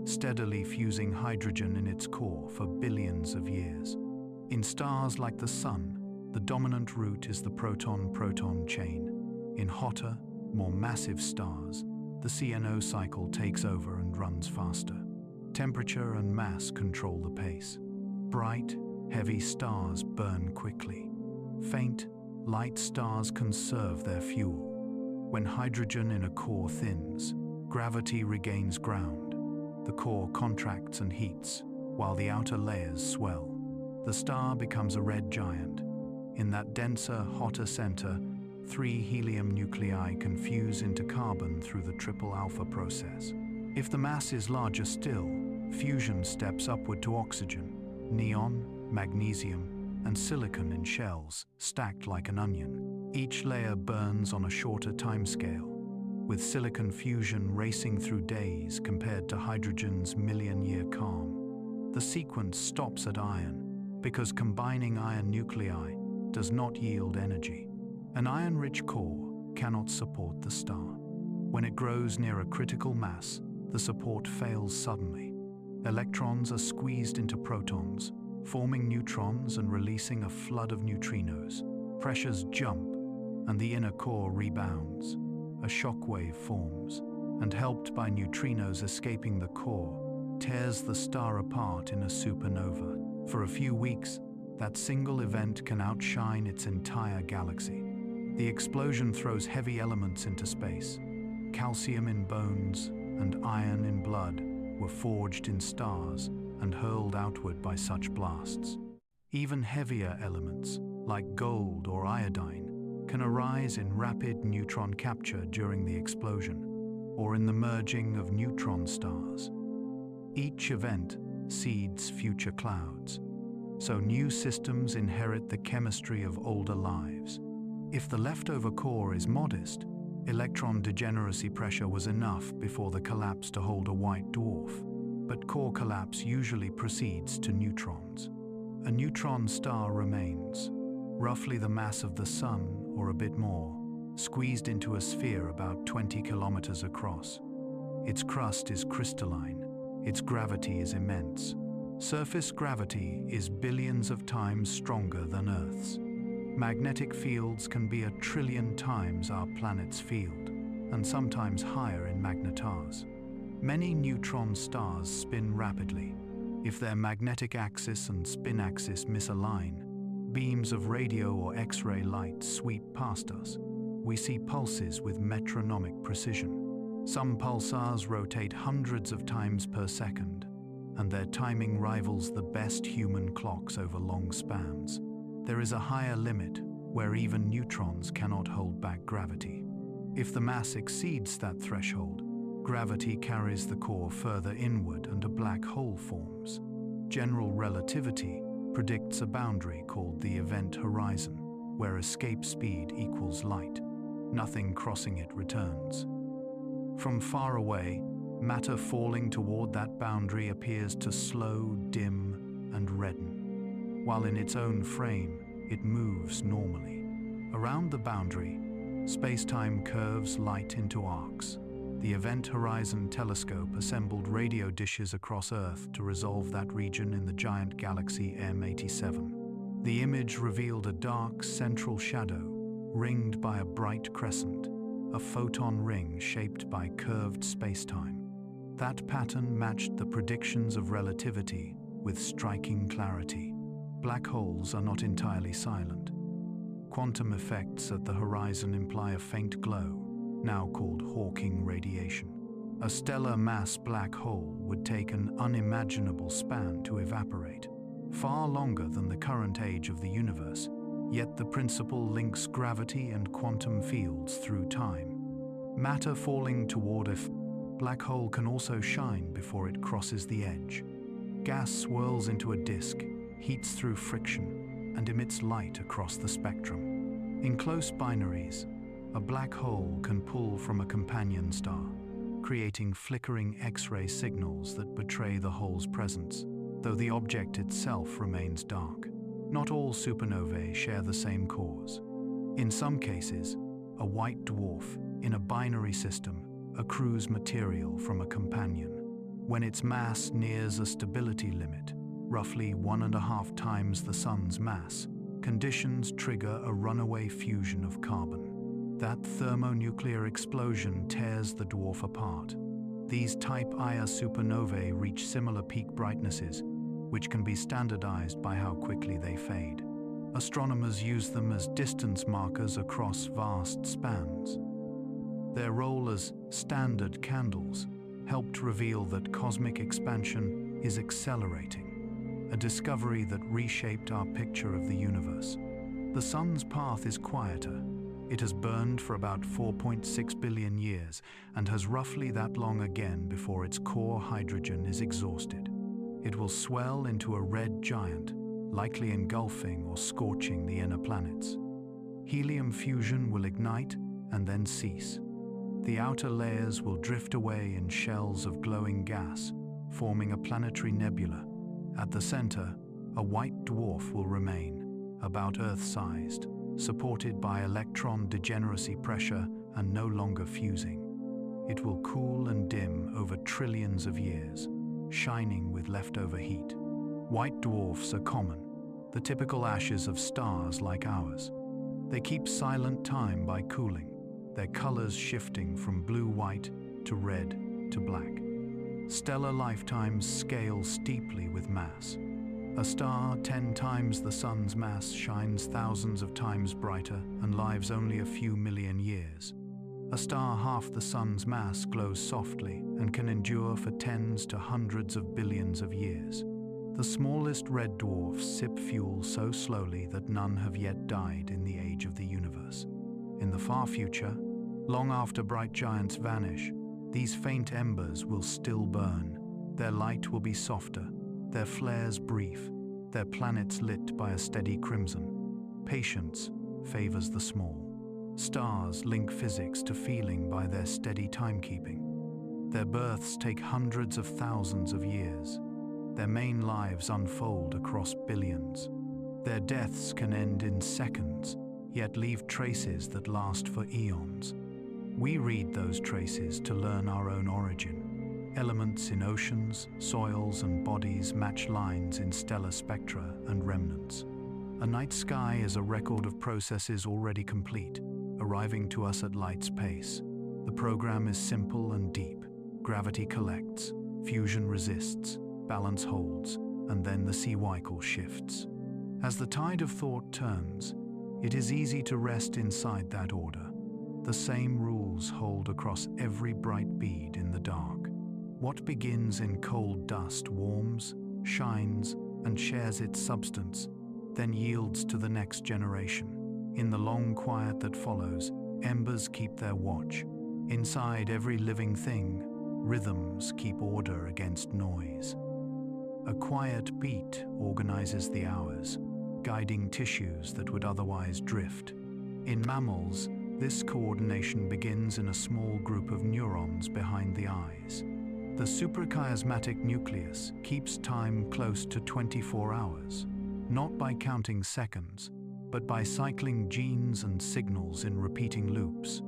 steadily fusing hydrogen in its core for billions of years. In stars like the Sun, the dominant route is the proton-proton chain. In hotter, more massive stars, the CNO cycle takes over and runs faster. Temperature and mass control the pace. Bright, heavy stars burn quickly. Faint, light stars conserve their fuel. When hydrogen in a core thins, gravity regains ground. The core contracts and heats, while the outer layers swell. The star becomes a red giant. In that denser, hotter center, 3 helium nuclei can fuse into carbon through the triple alpha process. If the mass is larger still, fusion steps upward to oxygen, neon, magnesium, and silicon in shells, stacked like an onion. Each layer burns on a shorter timescale, with silicon fusion racing through days compared to hydrogen's million-year calm. The sequence stops at iron, because combining iron nuclei does not yield energy. An iron-rich core cannot support the star. When it grows near a critical mass, the support fails suddenly. Electrons are squeezed into protons, forming neutrons and releasing a flood of neutrinos. Pressures jump, and the inner core rebounds. A shockwave forms, and helped by neutrinos escaping the core, tears the star apart in a supernova. For a few weeks, that single event can outshine its entire galaxy. The explosion throws heavy elements into space. Calcium in bones and iron in blood were forged in stars and hurled outward by such blasts. Even heavier elements, like gold or iodine, can arise in rapid neutron capture during the explosion, or in the merging of neutron stars. Each event seeds future clouds, so new systems inherit the chemistry of older lives. If the leftover core is modest, electron degeneracy pressure was enough before the collapse to hold a white dwarf, but core collapse usually proceeds to neutrons. A neutron star remains, roughly the mass of the Sun or a bit more, squeezed into a sphere about 20 kilometers across. Its crust is crystalline, its gravity is immense. Surface gravity is billions of times stronger than Earth's. Magnetic fields can be 1 trillion times our planet's field, and sometimes higher in magnetars. Many neutron stars spin rapidly. If their magnetic axis and spin axis misalign, beams of radio or X-ray light sweep past us. We see pulses with metronomic precision. Some pulsars rotate hundreds of times per second, and their timing rivals the best human clocks over long spans. There is a higher limit where even neutrons cannot hold back gravity. If the mass exceeds that threshold, gravity carries the core further inward and a black hole forms. General relativity predicts a boundary called the event horizon, where escape speed equals light. Nothing crossing it returns. From far away, matter falling toward that boundary appears to slow, dim, and redden, while in its own frame, it moves normally. Around the boundary, space-time curves light into arcs. The Event Horizon Telescope assembled radio dishes across Earth to resolve that region in the giant galaxy M87. The image revealed a dark central shadow, ringed by a bright crescent, a photon ring shaped by curved space-time. That pattern matched the predictions of relativity with striking clarity. Black holes are not entirely silent. Quantum effects at the horizon imply a faint glow, now called Hawking radiation. A stellar mass black hole would take an unimaginable span to evaporate, far longer than the current age of the universe, yet the principle links gravity and quantum fields through time. Matter falling toward a black hole can also shine before it crosses the edge. Gas swirls into a disk, heats through friction, and emits light across the spectrum. In close binaries, a black hole can pull from a companion star, creating flickering X-ray signals that betray the hole's presence, though the object itself remains dark. Not all supernovae share the same cause. In some cases, a white dwarf in a binary system accrues material from a companion. When its mass nears a stability limit, roughly 1.5 times the Sun's mass, conditions trigger a runaway fusion of carbon. That thermonuclear explosion tears the dwarf apart. These type Ia supernovae reach similar peak brightnesses, which can be standardized by how quickly they fade. Astronomers use them as distance markers across vast spans. Their role as standard candles helped reveal that cosmic expansion is accelerating, a discovery that reshaped our picture of the universe. The Sun's path is quieter. It has burned for about 4.6 billion years and has roughly that long again before its core hydrogen is exhausted. It will swell into a red giant, likely engulfing or scorching the inner planets. Helium fusion will ignite and then cease. The outer layers will drift away in shells of glowing gas, forming a planetary nebula. At the center, a white dwarf will remain, about Earth-sized, supported by electron degeneracy pressure and no longer fusing. It will cool and dim over trillions of years, shining with leftover heat. White dwarfs are common, the typical ashes of stars like ours. They keep silent time by cooling, their colors shifting from blue-white to red to black. Stellar lifetimes scale steeply with mass. A star 10 times the sun's mass shines thousands of times brighter and lives only a few million years. A star half the sun's mass glows softly and can endure for tens to hundreds of billions of years. The smallest red dwarfs sip fuel so slowly that none have yet died in the age of the universe. In the far future, long after bright giants vanish, these faint embers will still burn. Their light will be softer, their flares brief, their planets lit by a steady crimson. Patience favors the small. Stars link physics to feeling by their steady timekeeping. Their births take hundreds of thousands of years. Their main lives unfold across billions. Their deaths can end in seconds, yet leave traces that last for eons. We read those traces to learn our own origin. Elements in oceans, soils, and bodies match lines in stellar spectra and remnants. A night sky is a record of processes already complete, arriving to us at light's pace. The program is simple and deep. Gravity collects, fusion resists, balance holds, and then the cycle shifts. As the tide of thought turns, it is easy to rest inside that order. The same rules hold across every bright bead in the dark. What begins in cold dust warms, shines, and shares its substance, then yields to the next generation. In the long quiet that follows, embers keep their watch. Inside every living thing, rhythms keep order against noise. A quiet beat organizes the hours, guiding tissues that would otherwise drift. In mammals, this coordination begins in a small group of neurons behind the eyes. The suprachiasmatic nucleus keeps time close to 24 hours, not by counting seconds, but by cycling genes and signals in repeating loops.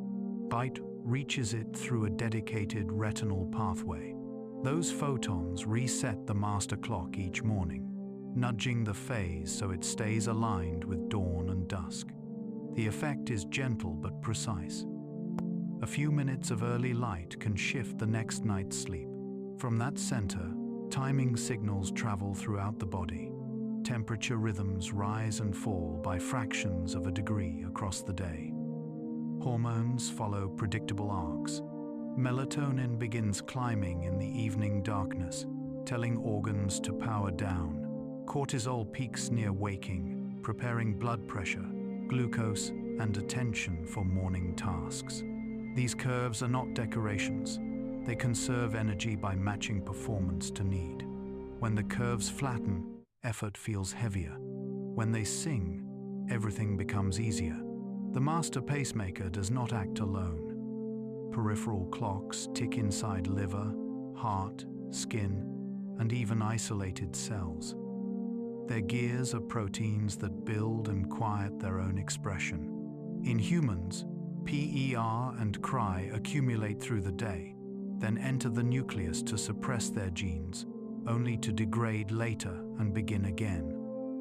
Light reaches it through a dedicated retinal pathway. Those photons reset the master clock each morning, nudging the phase so it stays aligned with dawn and dusk. The effect is gentle but precise. A few minutes of early light can shift the next night's sleep. From that center, timing signals travel throughout the body. Temperature rhythms rise and fall by fractions of a degree across the day. Hormones follow predictable arcs. Melatonin begins climbing in the evening darkness, telling organs to power down. Cortisol peaks near waking, preparing blood pressure, glucose, and attention for morning tasks. These curves are not decorations. They conserve energy by matching performance to need. When the curves flatten, effort feels heavier. When they sing, everything becomes easier. The master pacemaker does not act alone. Peripheral clocks tick inside liver, heart, skin, and even isolated cells. Their gears are proteins that build and quiet their own expression. In humans, PER and CRY accumulate through the day, then enter the nucleus to suppress their genes, only to degrade later and begin again.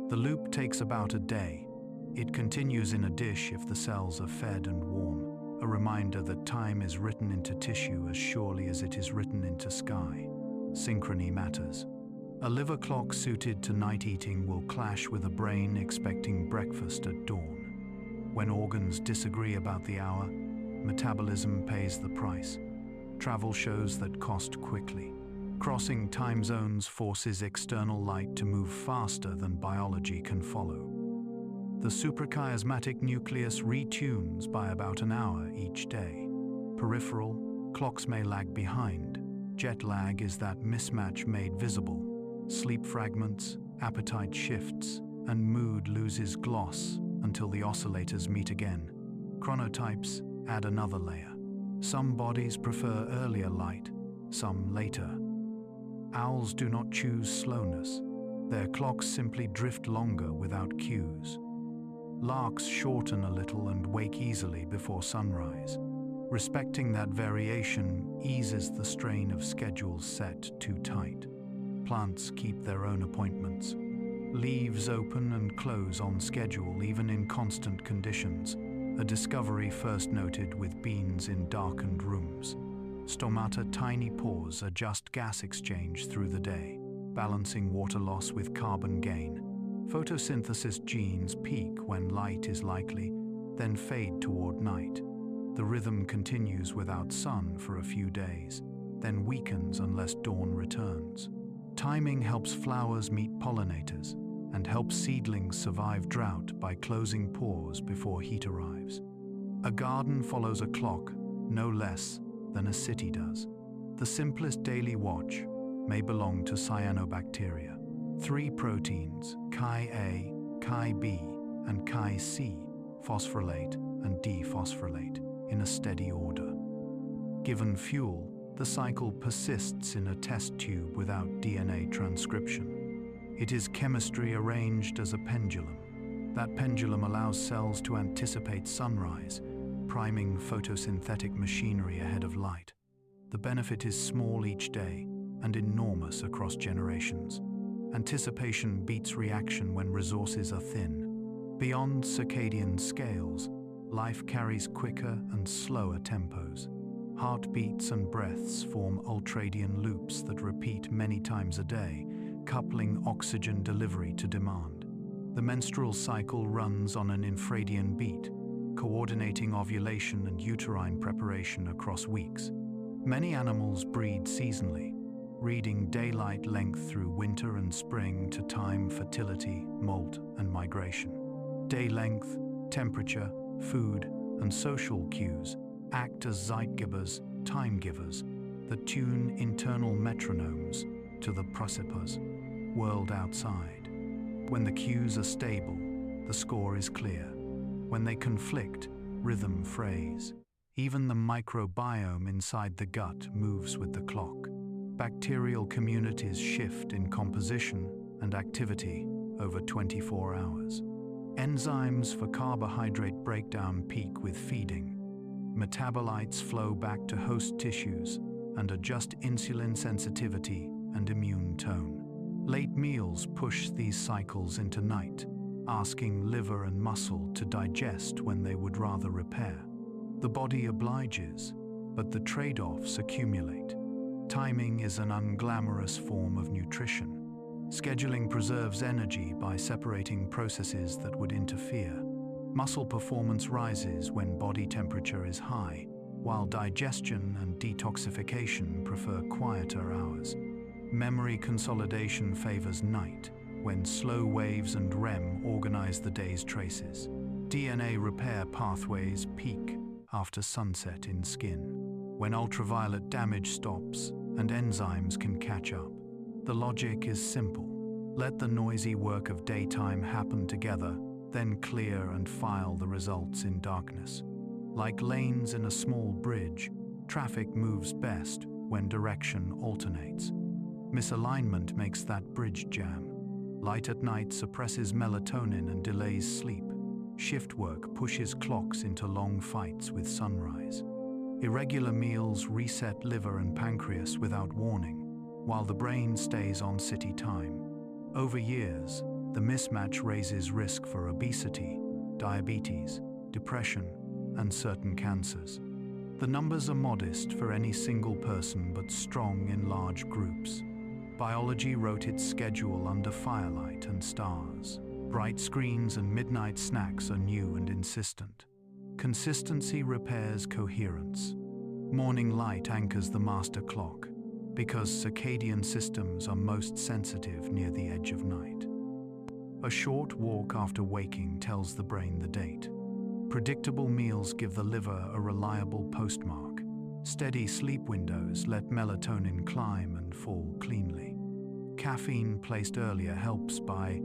The loop takes about a day. It continues in a dish if the cells are fed and warm, a reminder that time is written into tissue as surely as it is written into sky. Synchrony matters. A liver clock suited to night eating will clash with a brain expecting breakfast at dawn. When organs disagree about the hour, metabolism pays the price. Travel shows that cost quickly. Crossing time zones forces external light to move faster than biology can follow. The suprachiasmatic nucleus retunes by about an hour each day. Peripheral clocks may lag behind. Jet lag is that mismatch made visible. Sleep fragments, appetite shifts, and mood loses gloss until the oscillators meet again. Chronotypes add another layer. Some bodies prefer earlier light, some later. Owls do not choose slowness. Their clocks simply drift longer without cues. Larks shorten a little and wake easily before sunrise. Respecting that variation eases the strain of schedules set too tight. Plants keep their own appointments. Leaves open and close on schedule even in constant conditions, a discovery first noted with beans in darkened rooms. Stomata tiny pores adjust gas exchange through the day, balancing water loss with carbon gain. Photosynthesis genes peak when light is likely, then fade toward night. The rhythm continues without sun for a few days, then weakens unless dawn returns. Timing helps flowers meet pollinators and helps seedlings survive drought by closing pores before heat arrives. A garden follows a clock no less than a city does. The simplest daily watch may belong to cyanobacteria. 3 proteins, Chi-A, Chi-B, and Chi-C, phosphorylate and dephosphorylate in a steady order. Given fuel, the cycle persists in a test tube without DNA transcription. It is chemistry arranged as a pendulum. That pendulum allows cells to anticipate sunrise, priming photosynthetic machinery ahead of light. The benefit is small each day and enormous across generations. Anticipation beats reaction when resources are thin. Beyond circadian scales, life carries quicker and slower tempos. Heartbeats and breaths form ultradian loops that repeat many times a day, coupling oxygen delivery to demand. The menstrual cycle runs on an infradian beat, coordinating ovulation and uterine preparation across weeks. Many animals breed seasonally, reading daylight length through winter and spring to time fertility, molt, and migration. Day length, temperature, food, and social cues act as zeitgebers, time givers, that tune internal metronomes to the prosopos, world outside. When the cues are stable, the score is clear. When they conflict, rhythm frays. Even the microbiome inside the gut moves with the clock. Bacterial communities shift in composition and activity over 24 hours. Enzymes for carbohydrate breakdown peak with feeding. Metabolites flow back to host tissues and adjust insulin sensitivity and immune tone. Late meals push these cycles into night, asking liver and muscle to digest when they would rather repair. The body obliges, but the trade-offs accumulate. Timing is an unglamorous form of nutrition. Scheduling preserves energy by separating processes that would interfere. Muscle performance rises when body temperature is high, while digestion and detoxification prefer quieter hours. Memory consolidation favors night, when slow waves and REM organize the day's traces. DNA repair pathways peak after sunset in skin, when ultraviolet damage stops and enzymes can catch up. The logic is simple. Let the noisy work of daytime happen together, then clear and file the results in darkness. Like lanes in a small bridge, traffic moves best when direction alternates. Misalignment makes that bridge jam. Light at night suppresses melatonin and delays sleep. Shift work pushes clocks into long fights with sunrise. Irregular meals reset liver and pancreas without warning, while the brain stays on city time. Over years, the mismatch raises risk for obesity, diabetes, depression, and certain cancers. The numbers are modest for any single person but strong in large groups. Biology wrote its schedule under firelight and stars. Bright screens and midnight snacks are new and insistent. Consistency repairs coherence. Morning light anchors the master clock, because circadian systems are most sensitive near the edge of night. A short walk after waking tells the brain the date. Predictable meals give the liver a reliable postmark. Steady sleep windows let melatonin climb and fall cleanly. Caffeine placed earlier helps by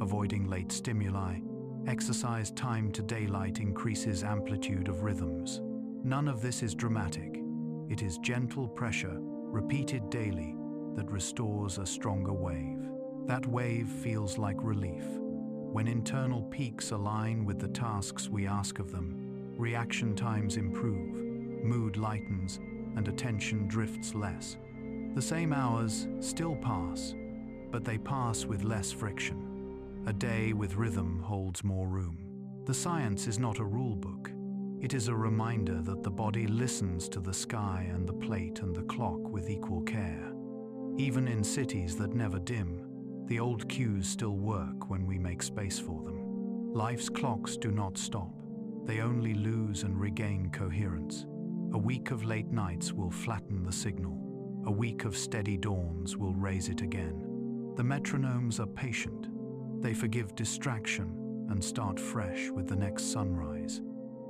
avoiding late stimuli. Exercise time to daylight increases amplitude of rhythms. None of this is dramatic. It is gentle pressure, repeated daily, that restores a stronger wave. That wave feels like relief. When internal peaks align with the tasks we ask of them, reaction times improve, mood lightens, and attention drifts less. The same hours still pass, but they pass with less friction. A day with rhythm holds more room. The science is not a rule book. It is a reminder that the body listens to the sky and the plate and the clock with equal care. Even in cities that never dim, the old cues still work when we make space for them. Life's clocks do not stop. They only lose and regain coherence. A week of late nights will flatten the signal. A week of steady dawns will raise it again. The metronomes are patient. They forgive distraction and start fresh with the next sunrise.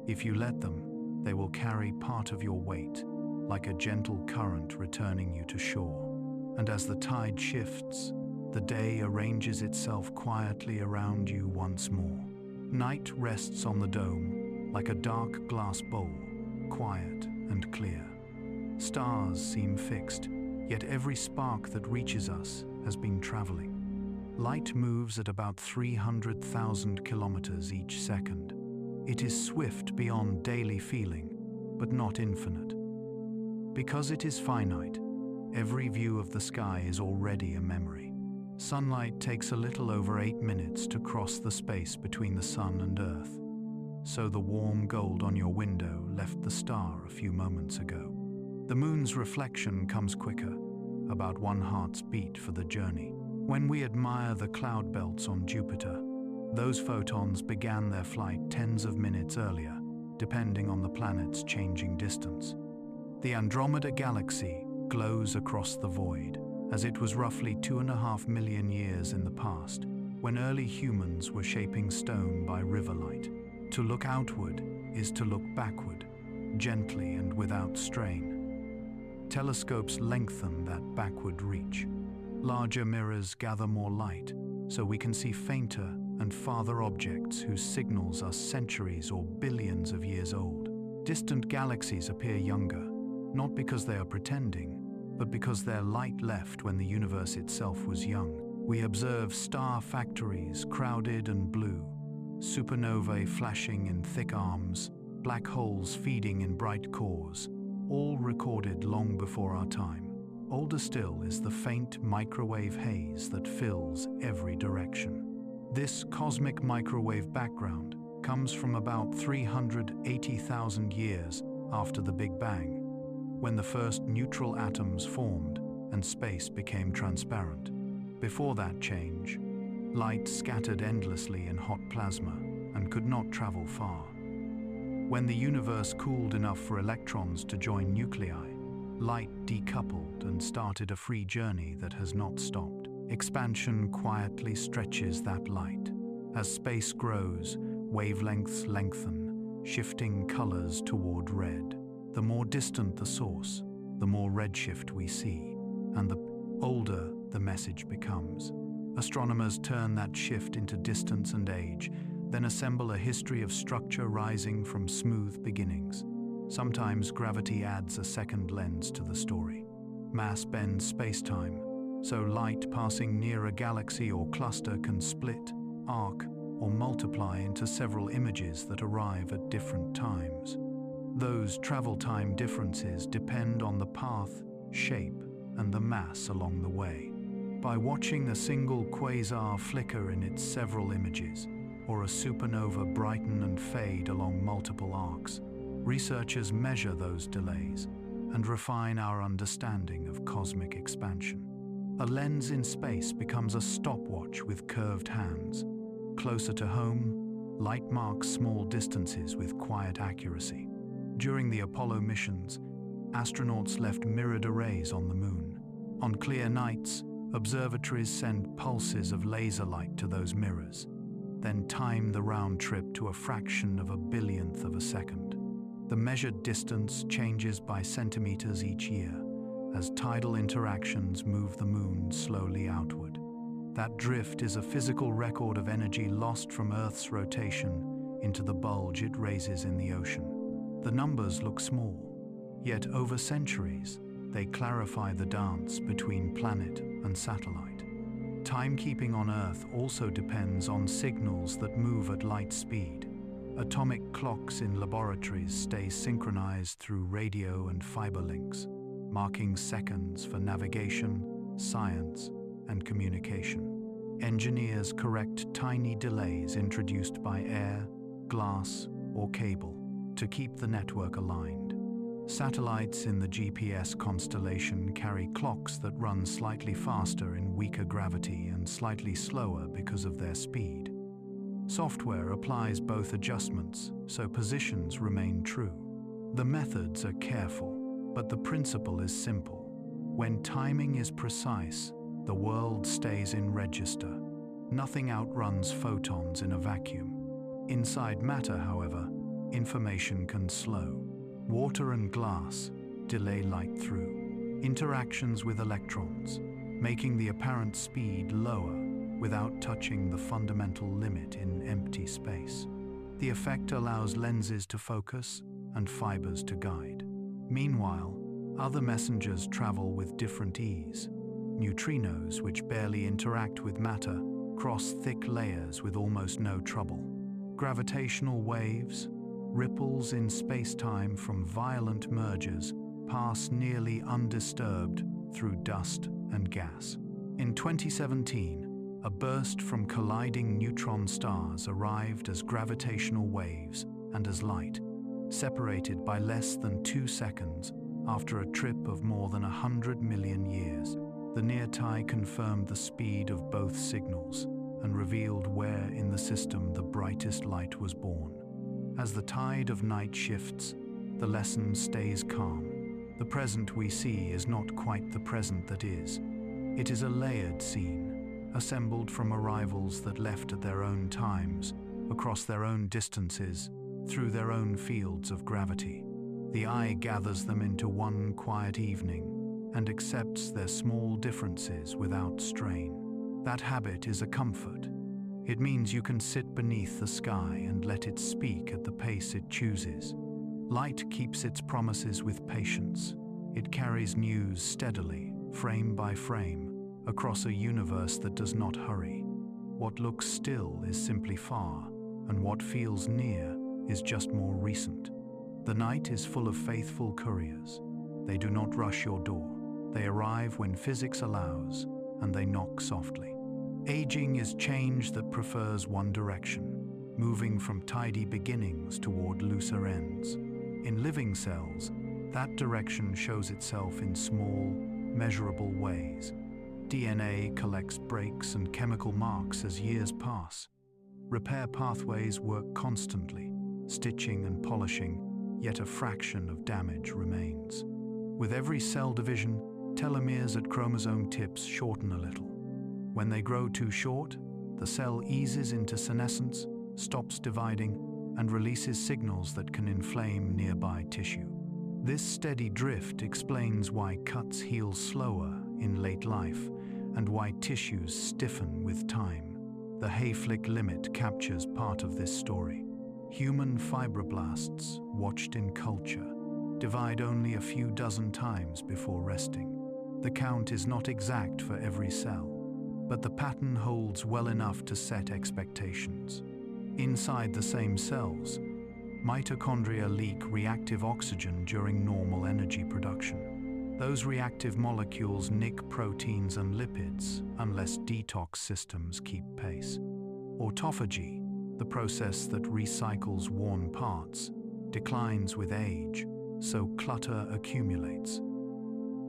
If you let them, they will carry part of your weight, like a gentle current returning you to shore. And as the tide shifts, the day arranges itself quietly around you once more. Night rests on the dome like a dark glass bowl, quiet and clear. Stars seem fixed, yet every spark that reaches us has been traveling. Light moves at about 300,000 kilometers each second. It is swift beyond daily feeling, but not infinite. Because it is finite, every view of the sky is already a memory. Sunlight takes a little over 8 minutes to cross the space between the sun and Earth. So the warm gold on your window left the star a few moments ago. The moon's reflection comes quicker, about one heart's beat for the journey. When we admire the cloud belts on Jupiter, those photons began their flight tens of minutes earlier, depending on the planet's changing distance. The Andromeda galaxy glows across the void, as it was roughly 2.5 million years in the past, when early humans were shaping stone by river light. To look outward is to look backward, gently and without strain. Telescopes lengthen that backward reach. Larger mirrors gather more light, so we can see fainter and farther objects whose signals are centuries or billions of years old. Distant galaxies appear younger, not because they are pretending, but because their light left when the universe itself was young. We observe star factories crowded and blue, supernovae flashing in thick arms, black holes feeding in bright cores, all recorded long before our time. Older still is the faint microwave haze that fills every direction. This cosmic microwave background comes from about 380,000 years after the Big Bang, when the first neutral atoms formed and space became transparent. Before that change, light scattered endlessly in hot plasma and could not travel far. When the universe cooled enough for electrons to join nuclei, light decoupled and started a free journey that has not stopped. Expansion quietly stretches that light. As space grows, wavelengths lengthen, shifting colors toward red. The more distant the source, the more redshift we see, and the older the message becomes. Astronomers turn that shift into distance and age, then assemble a history of structure rising from smooth beginnings. Sometimes gravity adds a second lens to the story. Mass bends space-time, so light passing near a galaxy or cluster can split, arc, or multiply into several images that arrive at different times. Those travel time differences depend on the path, shape, and the mass along the way. By watching a single quasar flicker in its several images, or a supernova brighten and fade along multiple arcs, researchers measure those delays and refine our understanding of cosmic expansion. A lens in space becomes a stopwatch with curved hands. Closer to home, light marks small distances with quiet accuracy. During the Apollo missions, astronauts left mirrored arrays on the moon. On clear nights, observatories send pulses of laser light to those mirrors, then time the round trip to a fraction of a billionth of a second. The measured distance changes by centimeters each year, as tidal interactions move the moon slowly outward. That drift is a physical record of energy lost from Earth's rotation into the bulge it raises in the ocean. The numbers look small, yet over centuries, they clarify the dance between planet and satellite. Timekeeping on Earth also depends on signals that move at light speed. Atomic clocks in laboratories stay synchronized through radio and fiber links, marking seconds for navigation, science, and communication. Engineers correct tiny delays introduced by air, glass, or cable to keep the network aligned. Satellites in the GPS constellation carry clocks that run slightly faster in weaker gravity and slightly slower because of their speed. Software applies both adjustments, so positions remain true. The methods are careful, but the principle is simple. When timing is precise, the world stays in register. Nothing outruns photons in a vacuum. Inside matter, however, information can slow. Water and glass delay light through. Interactions with electrons, making the apparent speed lower without touching the fundamental limit in empty space. The effect allows lenses to focus and fibers to guide. Meanwhile, other messengers travel with different ease. Neutrinos, which barely interact with matter, cross thick layers with almost no trouble. Gravitational waves, ripples in space-time from violent mergers, pass nearly undisturbed through dust and gas. In 2017, a burst from colliding neutron stars arrived as gravitational waves and as light, separated by less than 2 seconds after a trip of more than 100 million years. The near-tie confirmed the speed of both signals and revealed where in the system the brightest light was born. As the tide of night shifts, the lesson stays calm. The present we see is not quite the present that is. It is a layered scene, assembled from arrivals that left at their own times, across their own distances, through their own fields of gravity. The eye gathers them into one quiet evening and accepts their small differences without strain. That habit is a comfort. It means you can sit beneath the sky and let it speak at the pace it chooses. Light keeps its promises with patience. It carries news steadily, frame by frame, across a universe that does not hurry. What looks still is simply far, and what feels near is just more recent. The night is full of faithful couriers. They do not rush your door. They arrive when physics allows, and they knock softly. Aging is change that prefers one direction, moving from tidy beginnings toward looser ends. In living cells, that direction shows itself in small, measurable ways. DNA collects breaks and chemical marks as years pass. Repair pathways work constantly, stitching and polishing, yet a fraction of damage remains. With every cell division, telomeres at chromosome tips shorten a little. When they grow too short, the cell eases into senescence, stops dividing, and releases signals that can inflame nearby tissue. This steady drift explains why cuts heal slower in late life and why tissues stiffen with time. The Hayflick limit captures part of this story. Human fibroblasts, watched in culture, divide only a few dozen times before resting. The count is not exact for every cell, but the pattern holds well enough to set expectations. Inside the same cells, mitochondria leak reactive oxygen during normal energy production. Those reactive molecules nick proteins and lipids unless detox systems keep pace. Autophagy, the process that recycles worn parts, declines with age, so clutter accumulates.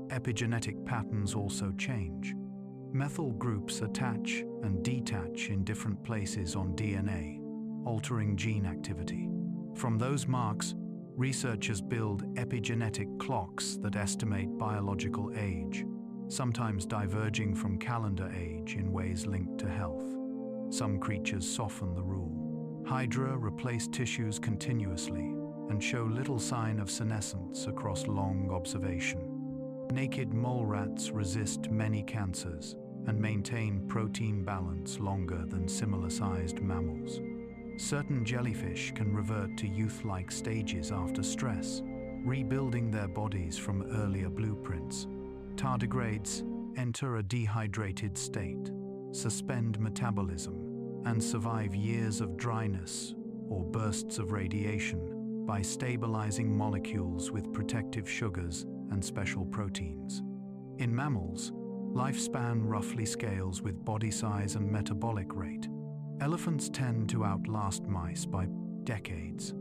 Epigenetic patterns also change. Methyl groups attach and detach in different places on DNA, altering gene activity. From those marks, researchers build epigenetic clocks that estimate biological age, sometimes diverging from calendar age in ways linked to health. Some creatures soften the rule. Hydra replace tissues continuously and show little sign of senescence across long observation. Naked mole rats resist many cancers and maintain protein balance longer than similar-sized mammals. Certain jellyfish can revert to youth-like stages after stress, rebuilding their bodies from earlier blueprints. Tardigrades enter a dehydrated state, suspend metabolism, and survive years of dryness or bursts of radiation by stabilizing molecules with protective sugars and special proteins. In mammals, Lifespan roughly scales with body size and metabolic rate. Elephants tend to outlast mice by decades.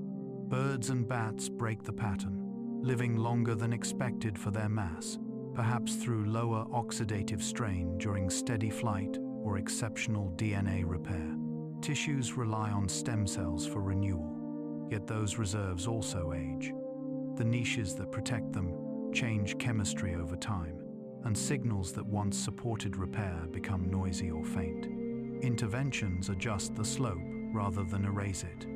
Birds and bats break the pattern, living longer than expected for their mass, perhaps through lower oxidative strain during steady flight or exceptional DNA repair. Tissues rely on stem cells for renewal, yet those reserves also age. The niches that protect them change chemistry over time, and signals that once supported repair become noisy or faint. Interventions adjust the slope rather than erase it.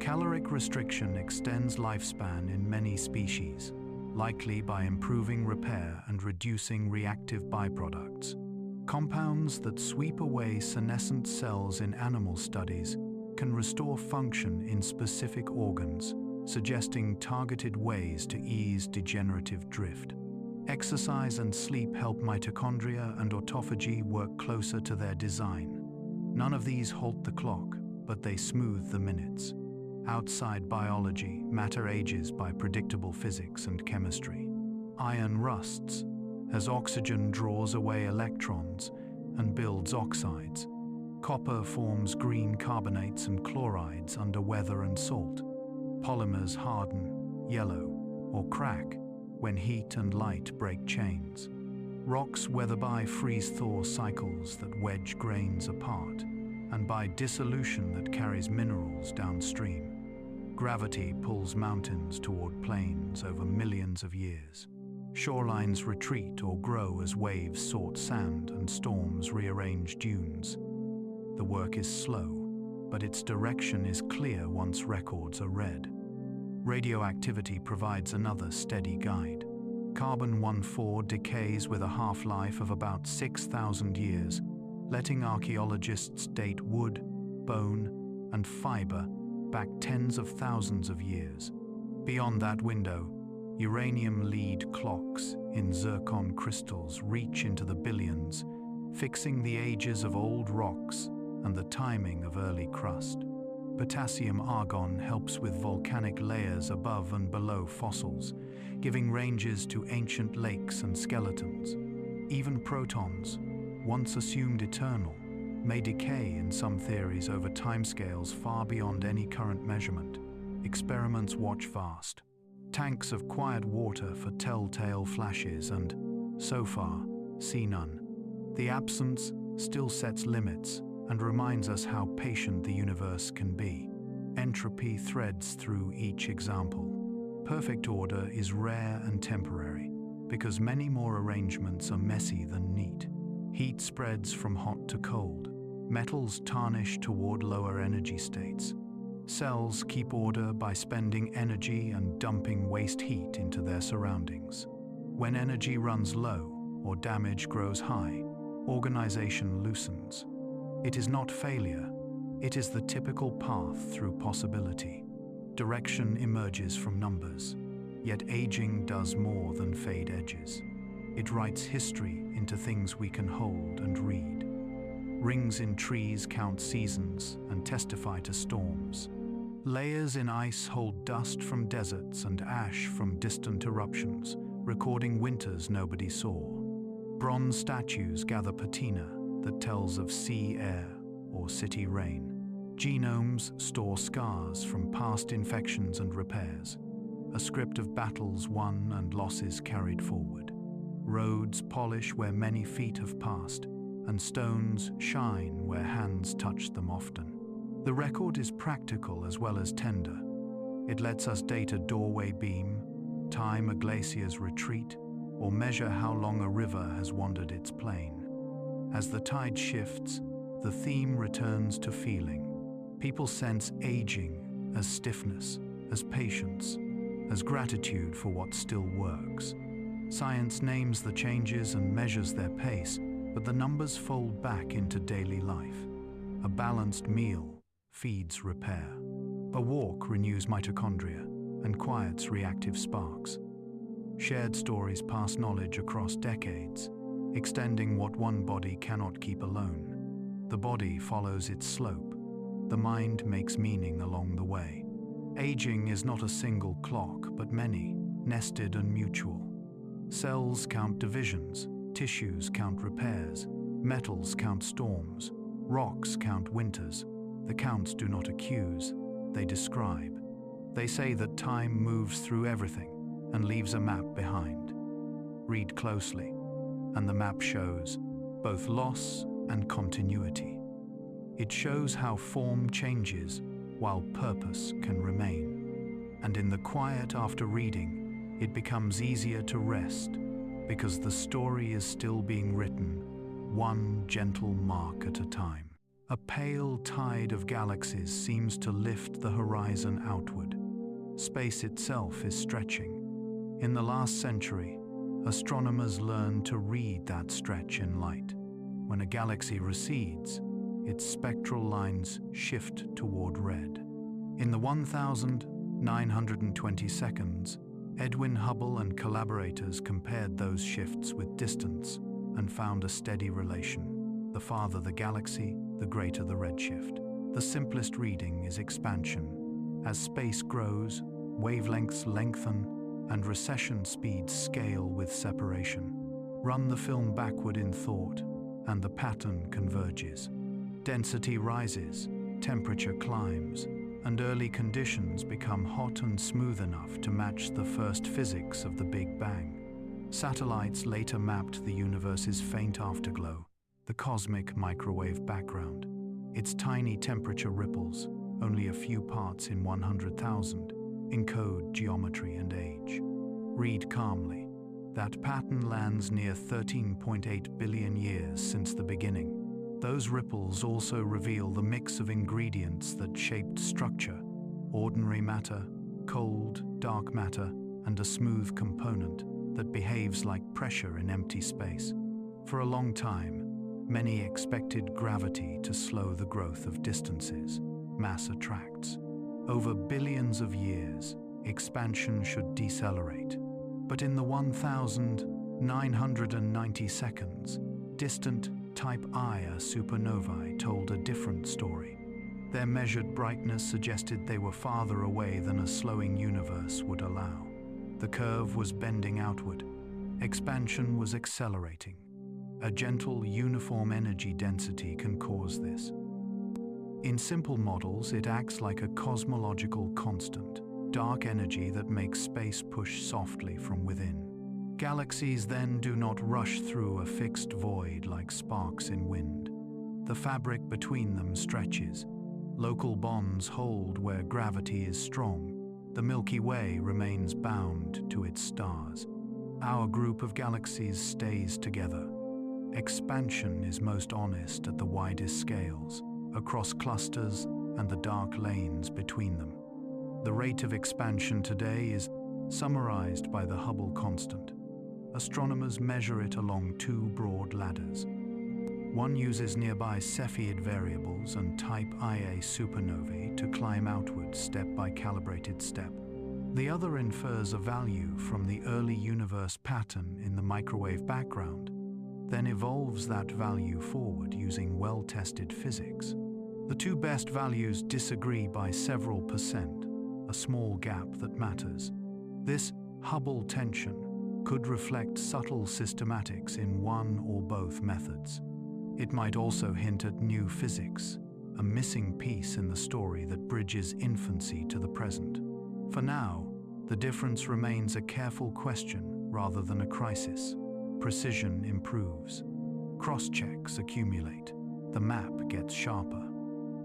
Caloric restriction extends lifespan in many species, likely by improving repair and reducing reactive byproducts. Compounds that sweep away senescent cells in animal studies can restore function in specific organs, suggesting targeted ways to ease degenerative drift. Exercise and sleep help mitochondria and autophagy work closer to their design. None of these halt the clock, but they smooth the minutes. Outside biology, matter ages by predictable physics and chemistry. Iron rusts as oxygen draws away electrons and builds oxides. Copper forms green carbonates and chlorides under weather and salt. Polymers harden, yellow, or crack when heat and light break chains. Rocks weather by freeze-thaw cycles that wedge grains apart, and by dissolution that carries minerals downstream. Gravity pulls mountains toward plains over millions of years. Shorelines retreat or grow as waves sort sand and storms rearrange dunes. The work is slow, but its direction is clear once records are read. Radioactivity provides another steady guide. Carbon-14 decays with a half-life of about 6,000 years, letting archaeologists date wood, bone, and fiber back tens of thousands of years. Beyond that window, uranium lead clocks in zircon crystals reach into the billions, fixing the ages of old rocks and the timing of early crust. Potassium-argon helps with volcanic layers above and below fossils, giving ranges to ancient lakes and skeletons. Even protons, once assumed eternal, may decay in some theories over timescales far beyond any current measurement. Experiments watch fast. Tanks of quiet water for telltale flashes and, so far, see none. The absence still sets limits and reminds us how patient the universe can be. Entropy threads through each example. Perfect order is rare and temporary, because many more arrangements are messy than neat. Heat spreads from hot to cold. Metals tarnish toward lower energy states. Cells keep order by spending energy and dumping waste heat into their surroundings. When energy runs low or damage grows high, organization loosens. It is not failure, it is the typical path through possibility. Direction emerges from numbers, yet aging does more than fade edges. It writes history into things we can hold and read. Rings in trees count seasons and testify to storms. Layers in ice hold dust from deserts and ash from distant eruptions, recording winters nobody saw. Bronze statues gather patina that tells of sea air or city rain. Genomes store scars from past infections and repairs, a script of battles won and losses carried forward. Roads polish where many feet have passed, and stones shine where hands touched them often. The record is practical as well as tender. It lets us date a doorway beam, time a glacier's retreat, or measure how long a river has wandered its plain. As the tide shifts, the theme returns to feeling. People sense aging as stiffness, as patience, as gratitude for what still works. Science names the changes and measures their pace, but the numbers fold back into daily life. A balanced meal feeds repair. A walk renews mitochondria and quiets reactive sparks. Shared stories pass knowledge across decades, extending what one body cannot keep alone. The body follows its slope. The mind makes meaning along the way. Aging is not a single clock, but many, nested and mutual. Cells count divisions, Tissues count repairs, metals count storms, rocks count winters. The counts do not accuse, they describe. They say that time moves through everything and leaves a map behind. Read closely, and the map shows both loss and continuity. It shows how form changes while purpose can remain. And in the quiet after reading, it becomes easier to rest because the story is still being written, one gentle mark at a time. A pale tide of galaxies seems to lift the horizon outward. Space itself is stretching. In the last century, astronomers learned to read that stretch in light. When a galaxy recedes, its spectral lines shift toward red. In the 1,920 seconds, Edwin Hubble and collaborators compared those shifts with distance and found a steady relation. The farther the galaxy, the greater the redshift. The simplest reading is expansion. As space grows, wavelengths lengthen, and recession speeds scale with separation. Run the film backward in thought, and the pattern converges. Density rises, temperature climbs, and early conditions become hot and smooth enough to match the first physics of the Big Bang. Satellites later mapped the universe's faint afterglow, the cosmic microwave background. Its tiny temperature ripples, only a few parts in 100,000, encode geometry and age. Read calmly. That pattern lands near 13.8 billion years since the beginning. Those ripples also reveal the mix of ingredients that shaped structure: ordinary matter, cold, dark matter, and a smooth component that behaves like pressure in empty space. For a long time, many expected gravity to slow the growth of distances. Mass attracts. Over billions of years, expansion should decelerate. But in the 1,990 seconds, distant Type Ia supernovae told a different story. Their measured brightness suggested they were farther away than a slowing universe would allow. The curve was bending outward. Expansion was accelerating. A gentle, uniform energy density can cause this. In simple models, it acts like a cosmological constant, dark energy that makes space push softly from within. Galaxies then do not rush through a fixed void like sparks in wind. The fabric between them stretches. Local bonds hold where gravity is strong. The Milky Way remains bound to its stars. Our group of galaxies stays together. Expansion is most honest at the widest scales, across clusters and the dark lanes between them. The rate of expansion today is summarized by the Hubble constant. Astronomers measure it along two broad ladders. One uses nearby Cepheid variables and Type Ia supernovae to climb outward step by calibrated step. The other infers a value from the early universe pattern in the microwave background, then evolves that value forward using well-tested physics. The two best values disagree by several percent, a small gap that matters. This Hubble tension could reflect subtle systematics in one or both methods. It might also hint at new physics, a missing piece in the story that bridges infancy to the present. For now, the difference remains a careful question rather than a crisis. Precision improves. Cross-checks accumulate. The map gets sharper.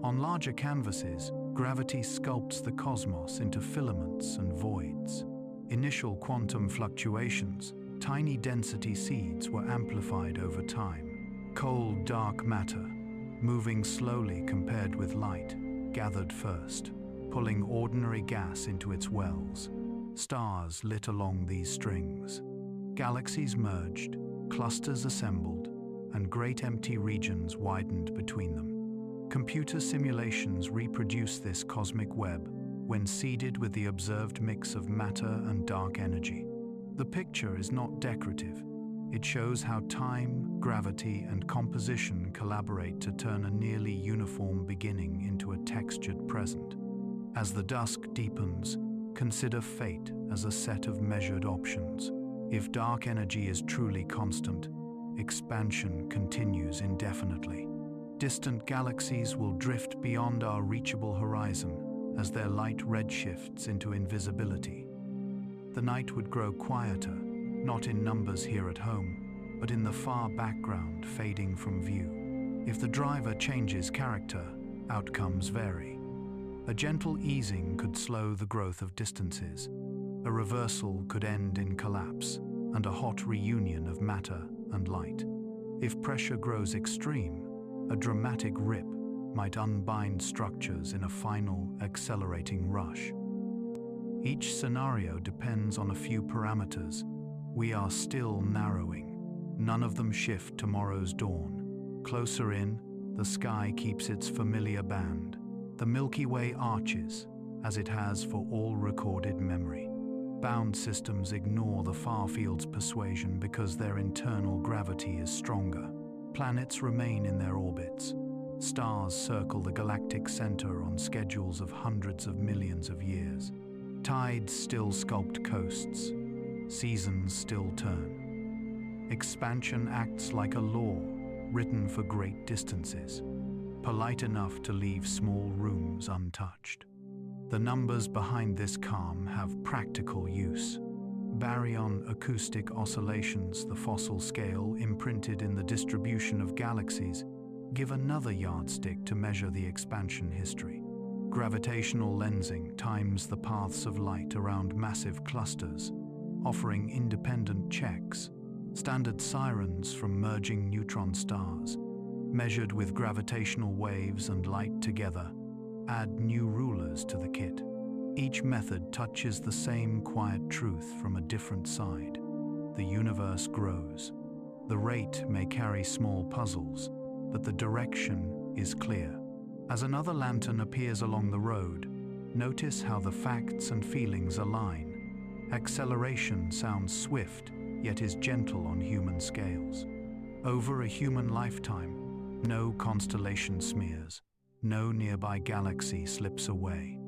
On larger canvases, gravity sculpts the cosmos into filaments and voids. Initial quantum fluctuations, tiny density seeds, were amplified over time. Cold, dark matter, moving slowly compared with light, gathered first, pulling ordinary gas into its wells. Stars lit along these strings. Galaxies merged, clusters assembled, and great empty regions widened between them. Computer simulations reproduce this cosmic web when seeded with the observed mix of matter and dark energy. The picture is not decorative. It shows how time, gravity, and composition collaborate to turn a nearly uniform beginning into a textured present. As the dusk deepens, consider fate as a set of measured options. If dark energy is truly constant, expansion continues indefinitely. Distant galaxies will drift beyond our reachable horizon as their light redshifts into invisibility. The night would grow quieter, not in numbers here at home, but in the far background fading from view. If the driver changes character, outcomes vary. A gentle easing could slow the growth of distances. A reversal could end in collapse, and a hot reunion of matter and light. If pressure grows extreme, a dramatic rip might unbind structures in a final, accelerating rush. Each scenario depends on a few parameters. We are still narrowing. None of them shift tomorrow's dawn. Closer in, the sky keeps its familiar band. The Milky Way arches, as it has for all recorded memory. Bound systems ignore the far field's persuasion because their internal gravity is stronger. Planets remain in their orbits. Stars circle the galactic center on schedules of hundreds of millions of years. Tides still sculpt coasts. Seasons still turn. Expansion acts like a law, written for great distances, polite enough to leave small rooms untouched. The numbers behind this calm have practical use. Baryon acoustic oscillations, the fossil scale imprinted in the distribution of galaxies, give another yardstick to measure the expansion history. Gravitational lensing times the paths of light around massive clusters, offering independent checks. Standard sirens from merging neutron stars, measured with gravitational waves and light together, add new rulers to the kit. Each method touches the same quiet truth from a different side. The universe grows. The rate may carry small puzzles, but the direction is clear. As another lantern appears along the road, notice how the facts and feelings align. Acceleration sounds swift, yet is gentle on human scales. Over a human lifetime, no constellation smears, no nearby galaxy slips away.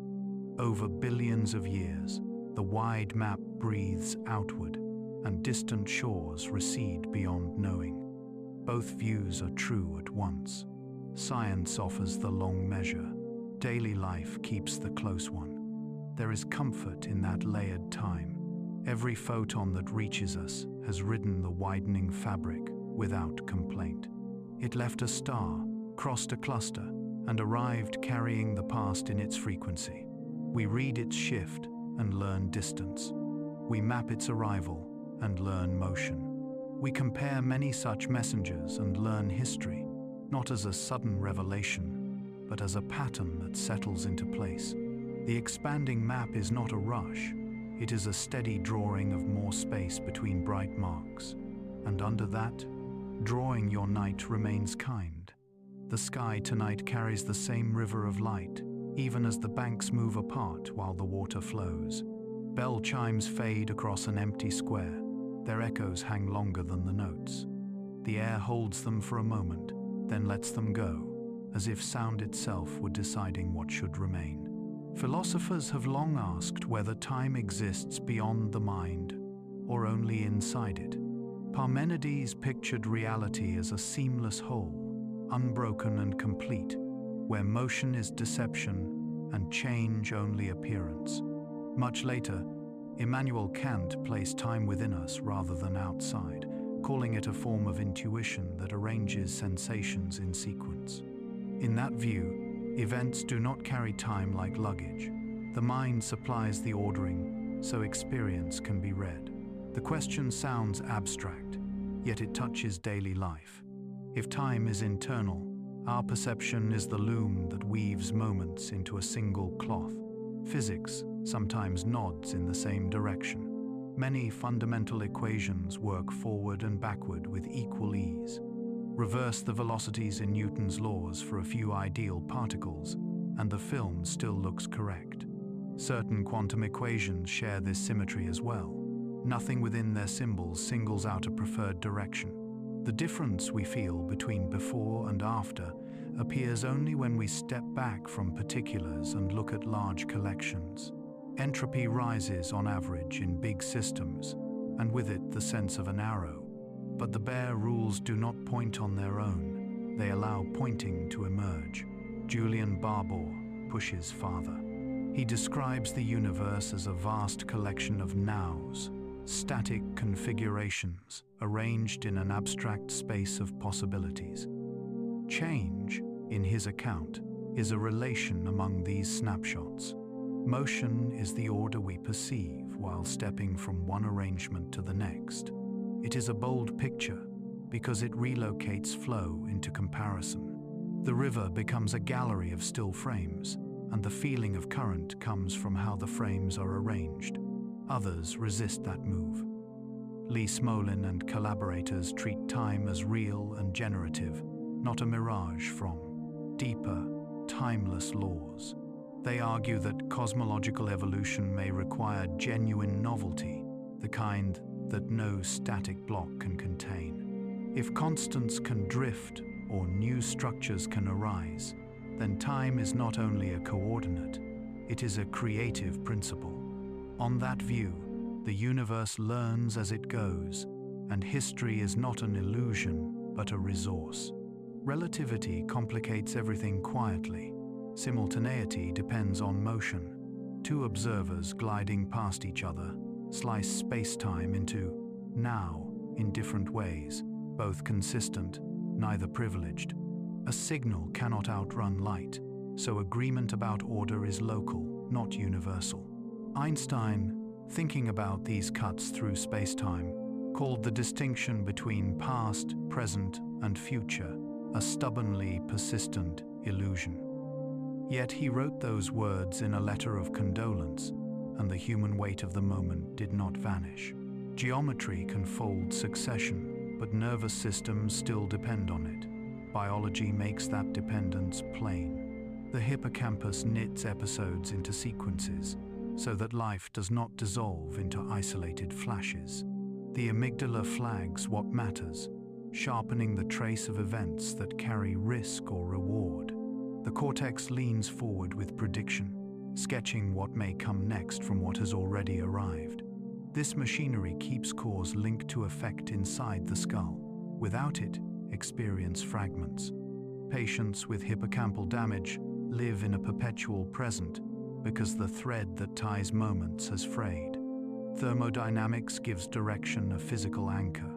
Over billions of years, the wide map breathes outward, and distant shores recede beyond knowing. Both views are true at once. Science offers the long measure. Daily life keeps the close one. There is comfort in that layered time. Every photon that reaches us has ridden the widening fabric without complaint. It left a star, crossed a cluster, and arrived carrying the past in its frequency. We read its shift and learn distance. We map its arrival and learn motion. We compare many such messengers and learn history, not as a sudden revelation, but as a pattern that settles into place. The expanding map is not a rush. It is a steady drawing of more space between bright marks. And under that, drawing your night remains kind. The sky tonight carries the same river of light, even as the banks move apart while the water flows. Bell chimes fade across an empty square. Their echoes hang longer than the notes. The air holds them for a moment, then lets them go, as if sound itself were deciding what should remain. Philosophers have long asked whether time exists beyond the mind or only inside it. Parmenides pictured reality as a seamless whole, unbroken and complete, where motion is deception and change only appearance. Much later, Immanuel Kant placed time within us rather than outside, calling it a form of intuition that arranges sensations in sequence. In that view, events do not carry time like luggage. The mind supplies the ordering, so experience can be read. The question sounds abstract, yet it touches daily life. If time is internal, our perception is the loom that weaves moments into a single cloth. Physics sometimes nods in the same direction. Many fundamental equations work forward and backward with equal ease. Reverse the velocities in Newton's laws for a few ideal particles, and the film still looks correct. Certain quantum equations share this symmetry as well. Nothing within their symbols singles out a preferred direction. The difference we feel between before and after appears only when we step back from particulars and look at large collections. Entropy rises on average in big systems, and with it the sense of an arrow. But the bare rules do not point on their own. They allow pointing to emerge. Julian Barbour pushes farther. He describes the universe as a vast collection of nows, static configurations arranged in an abstract space of possibilities. Change, in his account, is a relation among these snapshots. Motion is the order we perceive while stepping from one arrangement to the next. It is a bold picture because it relocates flow into comparison. The river becomes a gallery of still frames, and the feeling of current comes from how the frames are arranged. Others resist that move. Lee Smolin and collaborators treat time as real and generative, not a mirage from deeper, timeless laws. They argue that cosmological evolution may require genuine novelty, the kind that no static block can contain. If constants can drift or new structures can arise, then time is not only a coordinate, it is a creative principle. On that view, the universe learns as it goes, and history is not an illusion, but a resource. Relativity complicates everything quietly. Simultaneity depends on motion. Two observers gliding past each other slice space-time into now in different ways, both consistent, neither privileged. A signal cannot outrun light, so agreement about order is local, not universal. Einstein, thinking about these cuts through space-time, called the distinction between past, present, and future a stubbornly persistent illusion. Yet he wrote those words in a letter of condolence, and the human weight of the moment did not vanish. Geometry can fold succession, but nervous systems still depend on it. Biology makes that dependence plain. The hippocampus knits episodes into sequences, so that life does not dissolve into isolated flashes. The amygdala flags what matters, sharpening the trace of events that carry risk or reward. The cortex leans forward with prediction, sketching what may come next from what has already arrived. This machinery keeps cause linked to effect inside the skull. Without it, experience fragments. Patients with hippocampal damage live in a perpetual present because the thread that ties moments has frayed. Thermodynamics gives direction a physical anchor.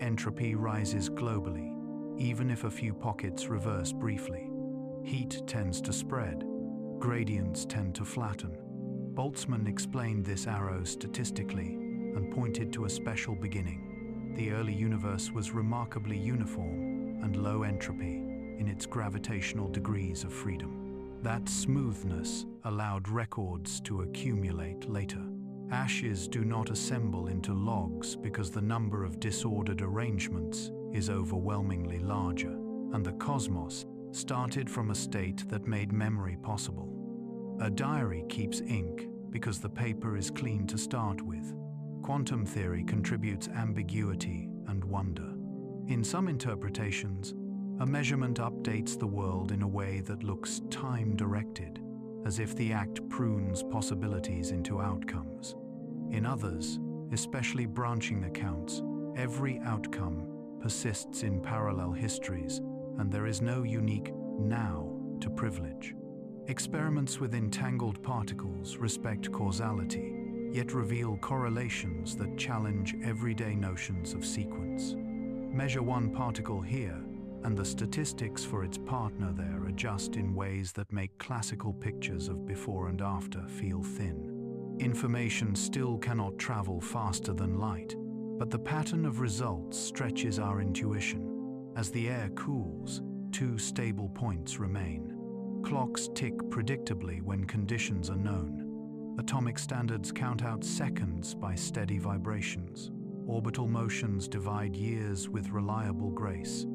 Entropy rises globally, even if a few pockets reverse briefly. Heat tends to spread. Gradients tend to flatten. Boltzmann explained this arrow statistically and pointed to a special beginning. The early universe was remarkably uniform and low entropy in its gravitational degrees of freedom. That smoothness allowed records to accumulate later. Ashes do not assemble into logs because the number of disordered arrangements is overwhelmingly larger, and the cosmos started from a state that made memory possible. A diary keeps ink because the paper is clean to start with. Quantum theory contributes ambiguity and wonder. In some interpretations, a measurement updates the world in a way that looks time-directed, as if the act prunes possibilities into outcomes. In others, especially branching accounts, every outcome persists in parallel histories, and there is no unique now to privilege. Experiments with entangled particles respect causality, yet reveal correlations that challenge everyday notions of sequence. Measure one particle here, and the statistics for its partner there adjust in ways that make classical pictures of before and after feel thin. Information still cannot travel faster than light, but the pattern of results stretches our intuition. As the air cools, two stable points remain. Clocks tick predictably when conditions are known. Atomic standards count out seconds by steady vibrations. Orbital motions divide years with reliable grace.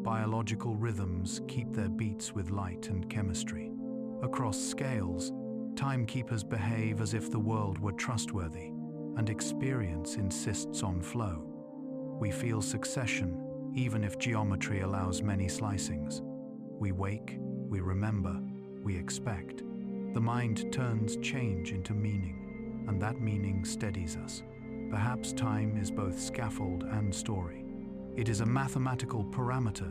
Biological rhythms keep their beats with light and chemistry. Across scales, timekeepers behave as if the world were trustworthy, and experience insists on flow. We feel succession, even if geometry allows many slicings. We wake, we remember, we expect. The mind turns change into meaning, and that meaning steadies us. Perhaps time is both scaffold and story. It is a mathematical parameter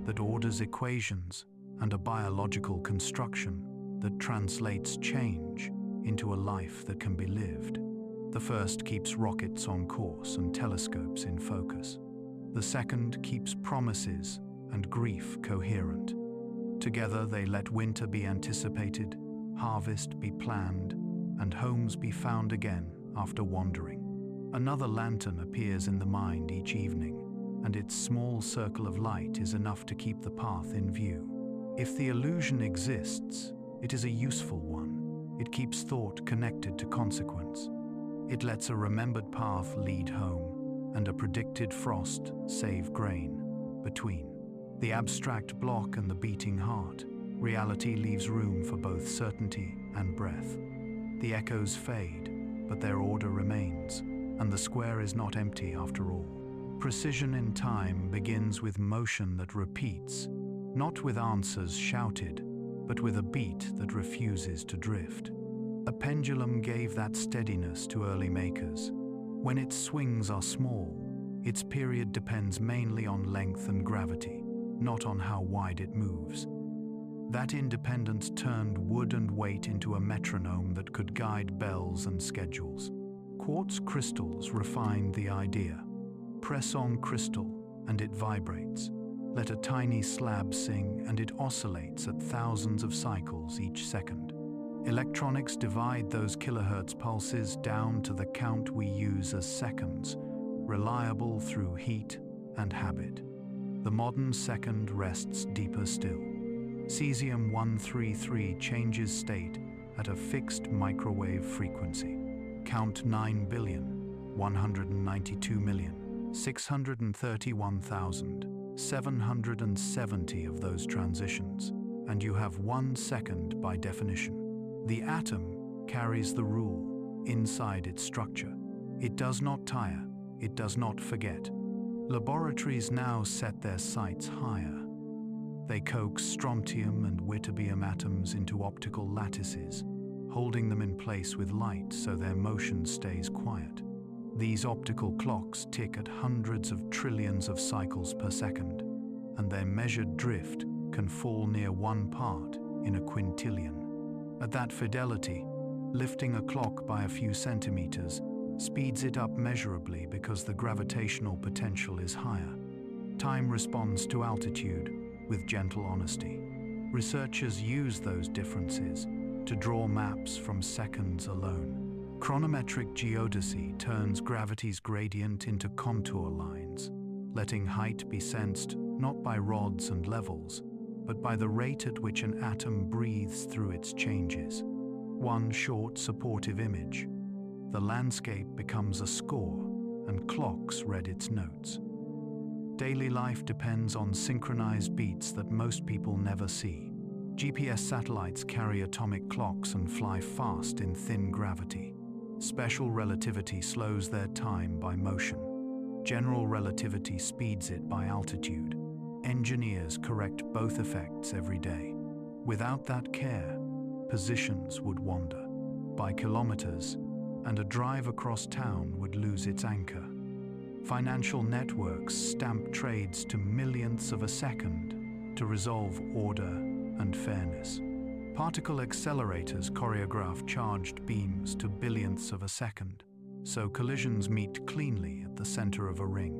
that orders equations and a biological construction that translates change into a life that can be lived. The first keeps rockets on course and telescopes in focus. The second keeps promises and grief coherent. Together they let winter be anticipated, harvest be planned, and homes be found again after wandering. Another lantern appears in the mind each evening, and its small circle of light is enough to keep the path in view. If the illusion exists, it is a useful one. It keeps thought connected to consequence. It lets a remembered path lead home, and a predicted frost save grain between. The abstract block and the beating heart, reality leaves room for both certainty and breath. The echoes fade, but their order remains, and the square is not empty after all. Precision in time begins with motion that repeats, not with answers shouted, but with a beat that refuses to drift. A pendulum gave that steadiness to early makers. When its swings are small, its period depends mainly on length and gravity, not on how wide it moves. That independence turned wood and weight into a metronome that could guide bells and schedules. Quartz crystals refined the idea. Press on crystal, and it vibrates. Let a tiny slab sing, and it oscillates at thousands of cycles each second. Electronics divide those kilohertz pulses down to the count we use as seconds, reliable through heat and habit. The modern second rests deeper still. Cesium-133 changes state at a fixed microwave frequency. Count 9,192,631,770 of those transitions, and you have 1 second by definition. The atom carries the rule inside its structure. It does not tire, it does not forget. Laboratories now set their sights higher. They coax strontium and ytterbium atoms into optical lattices, holding them in place with light so their motion stays quiet. These optical clocks tick at hundreds of trillions of cycles per second, and their measured drift can fall near 1 part in a quintillion. At that fidelity, lifting a clock by a few centimeters speeds it up measurably because the gravitational potential is higher. Time responds to altitude with gentle honesty. Researchers use those differences to draw maps from seconds alone. Chronometric geodesy turns gravity's gradient into contour lines, letting height be sensed not by rods and levels, but by the rate at which an atom breathes through its changes. One short supportive image. The landscape becomes a score, and clocks read its notes. Daily life depends on synchronized beats that most people never see. GPS satellites carry atomic clocks and fly fast in thin gravity. Special relativity slows their time by motion. General relativity speeds it by altitude. Engineers correct both effects every day. Without that care, positions would wander by kilometers, and a drive across town would lose its anchor. Financial networks stamp trades to millionths of a second to resolve order and fairness. Particle accelerators choreograph charged beams to billionths of a second, so collisions meet cleanly at the center of a ring.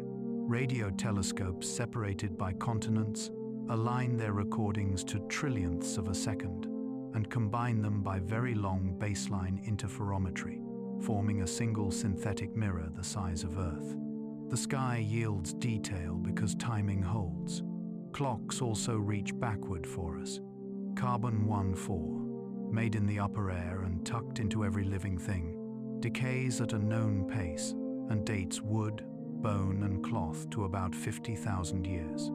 Radio telescopes separated by continents align their recordings to trillionths of a second and combine them by very long baseline interferometry, forming a single synthetic mirror the size of Earth. The sky yields detail because timing holds. Clocks also reach backward for us. Carbon-14, made in the upper air and tucked into every living thing, decays at a known pace and dates wood, bone and cloth to about 50,000 years.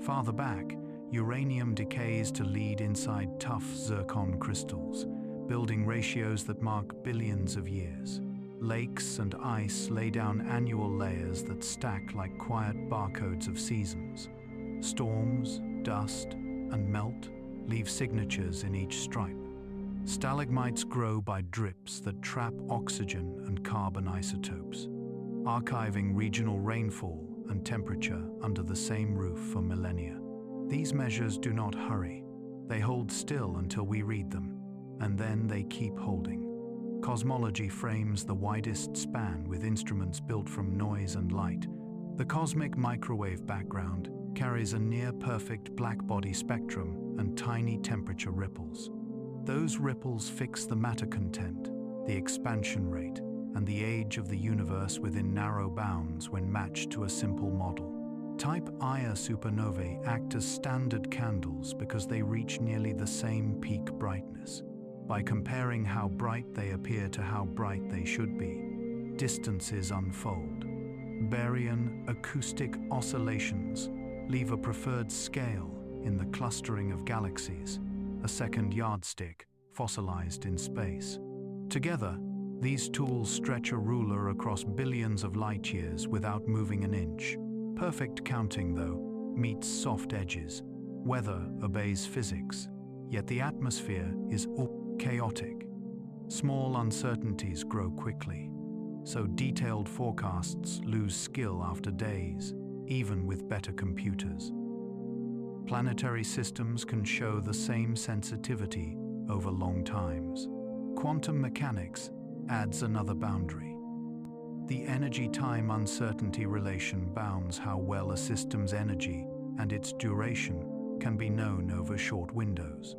Farther back, uranium decays to lead inside tough zircon crystals, building ratios that mark billions of years. Lakes and ice lay down annual layers that stack like quiet barcodes of seasons. Storms, dust, and melt leave signatures in each stripe. Stalagmites grow by drips that trap oxygen and carbon isotopes, archiving regional rainfall and temperature under the same roof for millennia. These measures do not hurry. They hold still until we read them, and then they keep holding. Cosmology frames the widest span with instruments built from noise and light. The cosmic microwave background carries a near-perfect black-body spectrum and tiny temperature ripples. Those ripples fix the matter content, the expansion rate, and the age of the universe within narrow bounds when matched to a simple model. Type Ia supernovae act as standard candles because they reach nearly the same peak brightness. By comparing how bright they appear to how bright they should be, distances unfold. Baryon acoustic oscillations leave a preferred scale in the clustering of galaxies, a second yardstick fossilized in space. Together, these tools stretch a ruler across billions of light years without moving an inch. Perfect counting, though, meets soft edges. Weather obeys physics, yet the atmosphere is chaotic. Small uncertainties grow quickly, so detailed forecasts lose skill after days, even with better computers. Planetary systems can show the same sensitivity over long times. Quantum mechanics adds another boundary. The energy-time uncertainty relation bounds how well a system's energy and its duration can be known over short windows.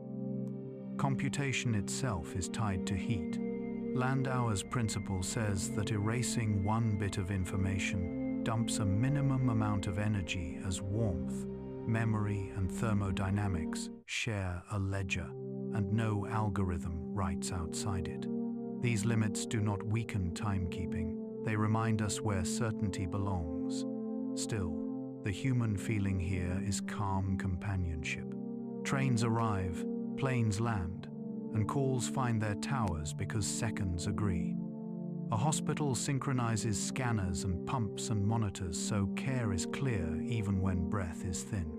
Computation itself is tied to heat. Landauer's principle says that erasing one bit of information dumps a minimum amount of energy as warmth. Memory and thermodynamics share a ledger, and no algorithm writes outside it. These limits do not weaken timekeeping. They remind us where certainty belongs. Still, the human feeling here is calm companionship. Trains arrive, planes land, and calls find their towers because seconds agree. A hospital synchronizes scanners and pumps and monitors so care is clear even when breath is thin.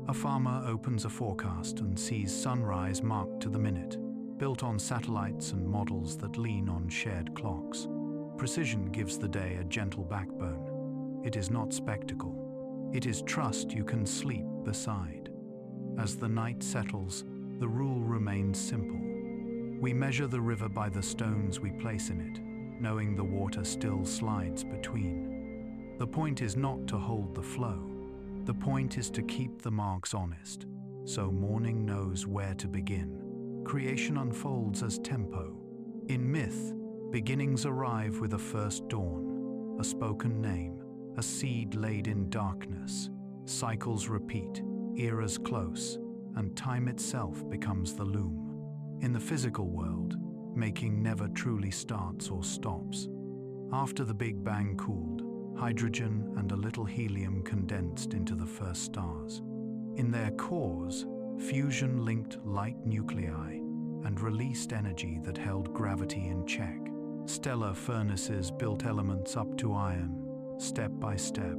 A farmer opens a forecast and sees sunrise marked to the minute, built on satellites and models that lean on shared clocks. Precision gives the day a gentle backbone. It is not spectacle. It is trust you can sleep beside. As the night settles, the rule remains simple. We measure the river by the stones we place in it, knowing the water still slides between. The point is not to hold the flow. The point is to keep the marks honest, so morning knows where to begin. Creation unfolds as tempo. In myth, beginnings arrive with a first dawn, a spoken name, a seed laid in darkness. Cycles repeat, eras close, and time itself becomes the loom. In the physical world, making never truly starts or stops. After the Big Bang cooled, hydrogen and a little helium condensed into the first stars. In their cores, fusion linked light nuclei and released energy that held gravity in check. Stellar furnaces built elements up to iron, step by step,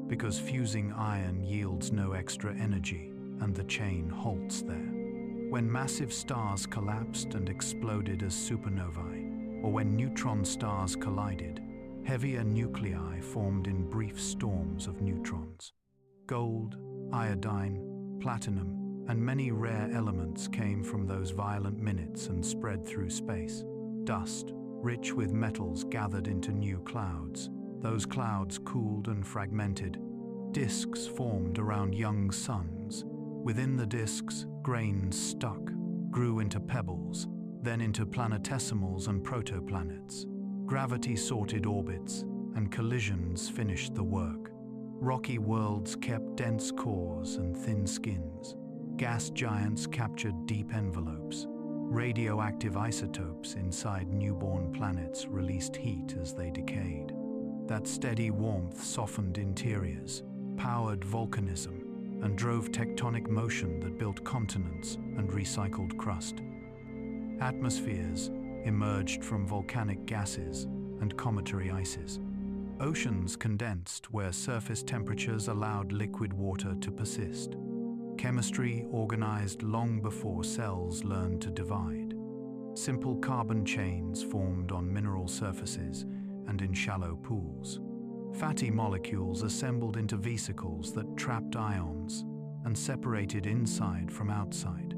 because fusing iron yields no extra energy and the chain halts there. When massive stars collapsed and exploded as supernovae, or when neutron stars collided, heavier nuclei formed in brief storms of neutrons. Gold, iodine, platinum, and many rare elements came from those violent minutes and spread through space. Dust, rich with metals, gathered into new clouds. Those clouds cooled and fragmented. Disks formed around young suns. Within the disks, grains stuck, grew into pebbles, then into planetesimals and protoplanets. Gravity sorted orbits, and collisions finished the work. Rocky worlds kept dense cores and thin skins. Gas giants captured deep envelopes. Radioactive isotopes inside newborn planets released heat as they decayed. That steady warmth softened interiors, powered volcanism, and drove tectonic motion that built continents and recycled crust. Atmospheres emerged from volcanic gases and cometary ices. Oceans condensed where surface temperatures allowed liquid water to persist. Chemistry organized long before cells learned to divide. Simple carbon chains formed on mineral surfaces and in shallow pools. Fatty molecules assembled into vesicles that trapped ions and separated inside from outside.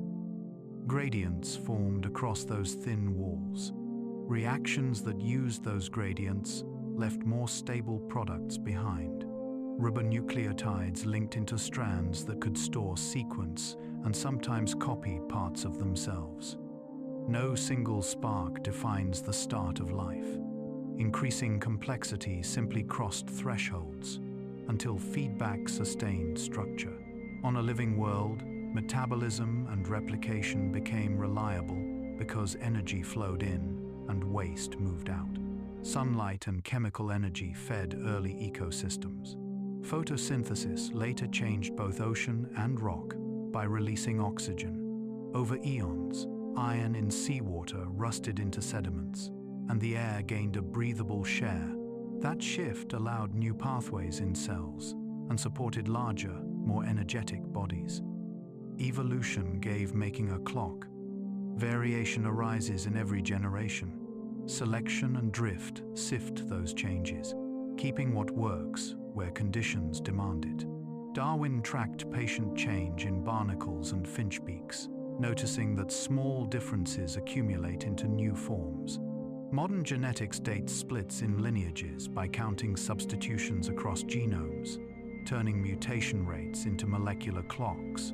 Gradients formed across those thin walls. Reactions that used those gradients left more stable products behind. Ribonucleotides linked into strands that could store sequence and sometimes copy parts of themselves. No single spark defines the start of life. Increasing complexity simply crossed thresholds until feedback sustained structure. On a living world, metabolism and replication became reliable because energy flowed in and waste moved out. Sunlight and chemical energy fed early ecosystems. Photosynthesis later changed both ocean and rock by releasing oxygen. Over eons, iron in seawater rusted into sediments, and the air gained a breathable share. That shift allowed new pathways in cells and supported larger, more energetic bodies. Evolution gave making a clock. Variation arises in every generation. Selection and drift sift those changes, keeping what works where conditions demand it. Darwin tracked patient change in barnacles and finchbeaks, noticing that small differences accumulate into new forms. Modern genetics dates splits in lineages by counting substitutions across genomes, turning mutation rates into molecular clocks.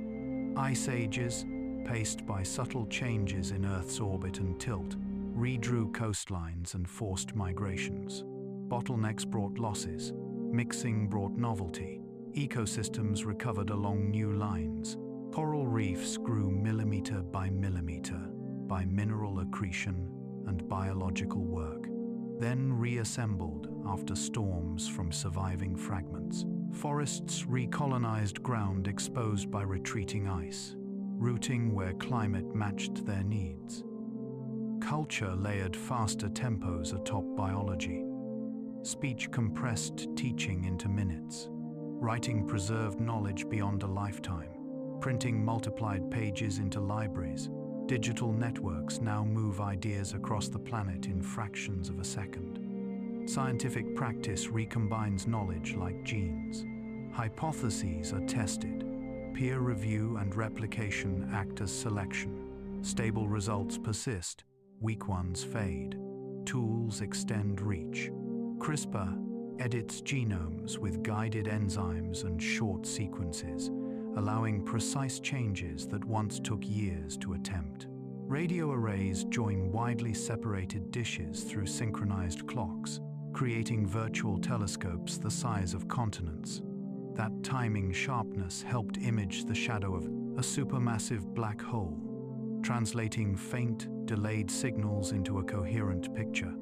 Ice ages, paced by subtle changes in Earth's orbit and tilt, redrew coastlines and forced migrations. Bottlenecks brought losses, mixing brought novelty. Ecosystems recovered along new lines. Coral reefs grew millimeter by mineral accretion and biological work, then reassembled after storms from surviving fragments. Forests recolonized ground exposed by retreating ice, rooting where climate matched their needs. Culture layered faster tempos atop biology. Speech compressed teaching into minutes. Writing preserved knowledge beyond a lifetime. Printing multiplied pages into libraries. Digital networks now move ideas across the planet in fractions of a second. Scientific practice recombines knowledge like genes. Hypotheses are tested. Peer review and replication act as selection. Stable results persist. Weak ones fade. Tools extend reach. CRISPR edits genomes with guided enzymes and short sequences, allowing precise changes that once took years to attempt. Radio arrays join widely separated dishes through synchronized clocks, creating virtual telescopes the size of continents. That timing sharpness helped image the shadow of a supermassive black hole, translating faint, delayed signals into a coherent picture.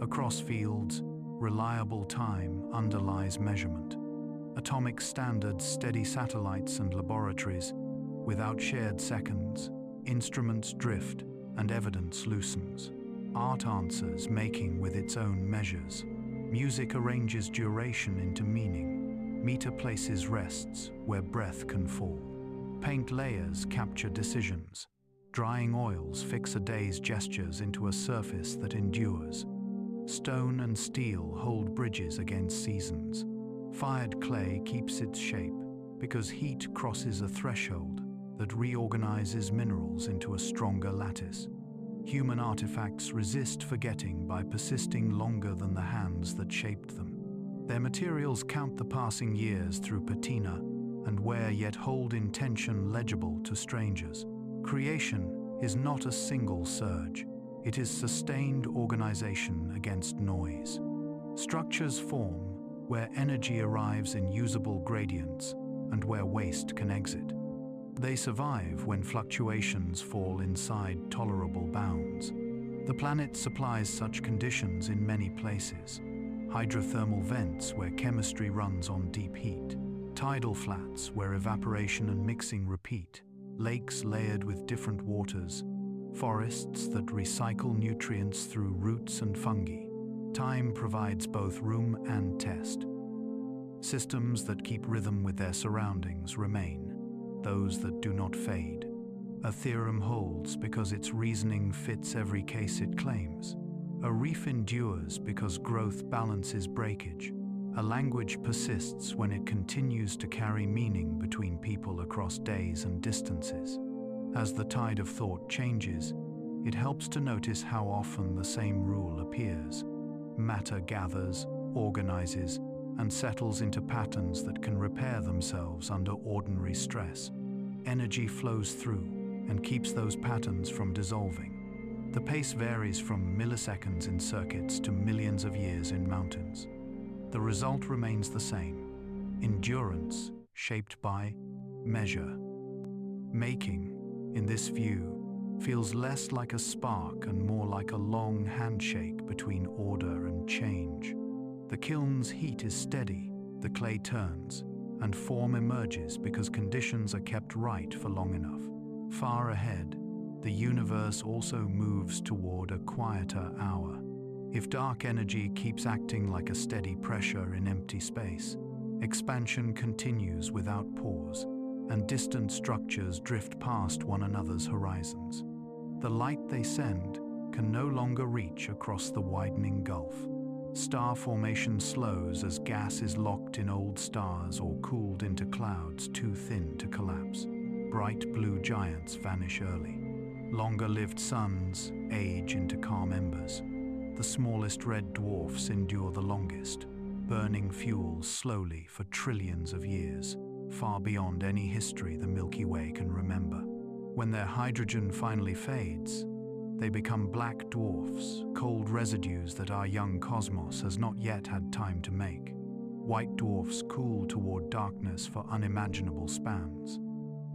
Across fields, reliable time underlies measurement. Atomic standards steady satellites and laboratories. Without shared seconds, instruments drift and evidence loosens. Art answers making with its own measures. Music arranges duration into meaning. Meter places rests where breath can fall. Paint layers capture decisions. Drying oils fix a day's gestures into a surface that endures. Stone and steel hold bridges against seasons. Fired clay keeps its shape because heat crosses a threshold that reorganizes minerals into a stronger lattice. Human artifacts resist forgetting by persisting longer than the hands that shaped them. Their materials count the passing years through patina and wear yet hold intention legible to strangers. Creation is not a single surge. It is sustained organization against noise. Structures form where energy arrives in usable gradients and where waste can exit. They survive when fluctuations fall inside tolerable bounds. The planet supplies such conditions in many places. Hydrothermal vents where chemistry runs on deep heat. Tidal flats where evaporation and mixing repeat. Lakes layered with different waters. Forests that recycle nutrients through roots and fungi. Time provides both room and test. Systems that keep rhythm with their surroundings remain, those that do not fade. A theorem holds because its reasoning fits every case it claims. A reef endures because growth balances breakage. A language persists when it continues to carry meaning between people across days and distances. As the tide of thought changes, it helps to notice how often the same rule appears. Matter gathers, organizes, and settles into patterns that can repair themselves under ordinary stress. Energy flows through and keeps those patterns from dissolving. The pace varies from milliseconds in circuits to millions of years in mountains. The result remains the same: endurance shaped by measure. Making, in this view, feels less like a spark and more like a long handshake between order and change. The kiln's heat is steady, the clay turns, and form emerges because conditions are kept right for long enough. Far ahead, the universe also moves toward a quieter hour. If dark energy keeps acting like a steady pressure in empty space, expansion continues without pause, and distant structures drift past one another's horizons. The light they send can no longer reach across the widening gulf. Star formation slows as gas is locked in old stars or cooled into clouds too thin to collapse. Bright blue giants vanish early. Longer-lived suns age into calm embers. The smallest red dwarfs endure the longest, burning fuel slowly for trillions of years, far beyond any history the Milky Way can remember. When their hydrogen finally fades, they become black dwarfs, cold residues that our young cosmos has not yet had time to make. White dwarfs cool toward darkness for unimaginable spans.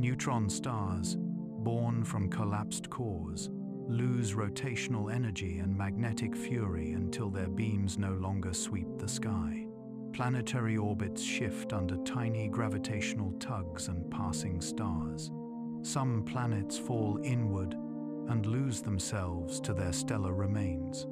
Neutron stars, born from collapsed cores, lose rotational energy and magnetic fury until their beams no longer sweep the sky. Planetary orbits shift under tiny gravitational tugs and passing stars. Some planets fall inward and lose themselves to their stellar remains.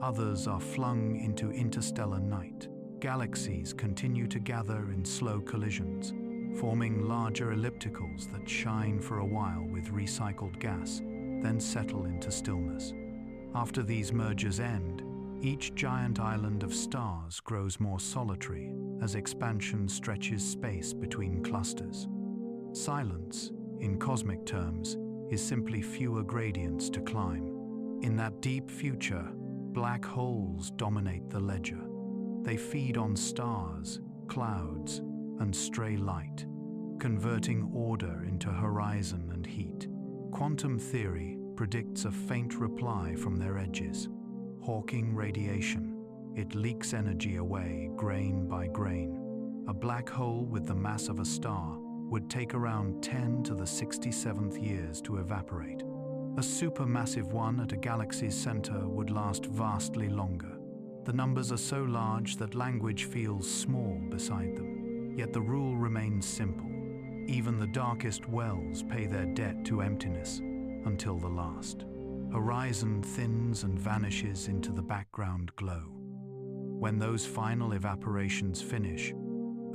Others are flung into interstellar night. Galaxies continue to gather in slow collisions, forming larger ellipticals that shine for a while with recycled gas, then settle into stillness. After these mergers end, each giant island of stars grows more solitary as expansion stretches space between clusters. Silence, in cosmic terms, is simply fewer gradients to climb. In that deep future, black holes dominate the ledger. They feed on stars, clouds, and stray light, converting order into horizon and heat. Quantum theory predicts a faint reply from their edges. Hawking radiation. It leaks energy away grain by grain. A black hole with the mass of a star would take around 10 to the 67th years to evaporate. A supermassive one at a galaxy's center would last vastly longer. The numbers are so large that language feels small beside them. Yet the rule remains simple. Even the darkest wells pay their debt to emptiness until the last. Horizon thins and vanishes into the background glow. When those final evaporations finish,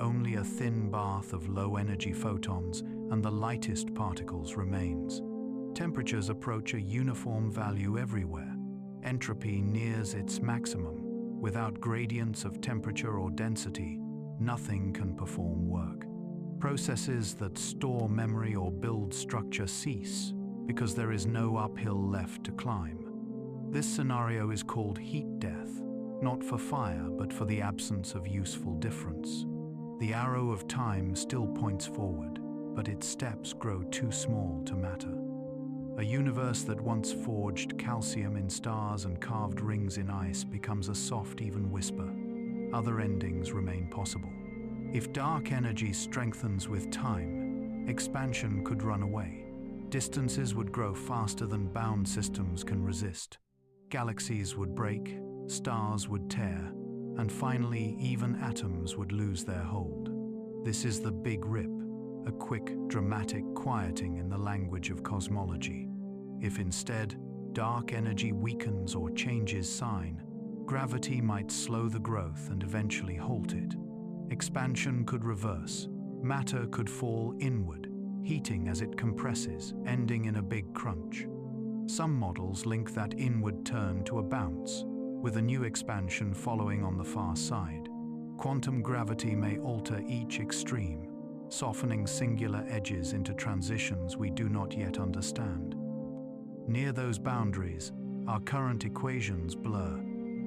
only a thin bath of low-energy photons and the lightest particles remains. Temperatures approach a uniform value everywhere. Entropy nears its maximum. Without gradients of temperature or density, nothing can perform work. Processes that store memory or build structure cease because there is no uphill left to climb. This scenario is called heat death, not for fire but for the absence of useful difference. The arrow of time still points forward, but its steps grow too small to matter. A universe that once forged calcium in stars and carved rings in ice becomes a soft, even whisper. Other endings remain possible. If dark energy strengthens with time, expansion could run away. Distances would grow faster than bound systems can resist. Galaxies would break, stars would tear, and finally even atoms would lose their hold. This is the Big Rip, a quick, dramatic quieting in the language of cosmology. If instead, dark energy weakens or changes sign, gravity might slow the growth and eventually halt it. Expansion could reverse. Matter could fall inward, heating as it compresses, ending in a big crunch. Some models link that inward turn to a bounce, with a new expansion following on the far side. Quantum gravity may alter each extreme, softening singular edges into transitions we do not yet understand. Near those boundaries, our current equations blur.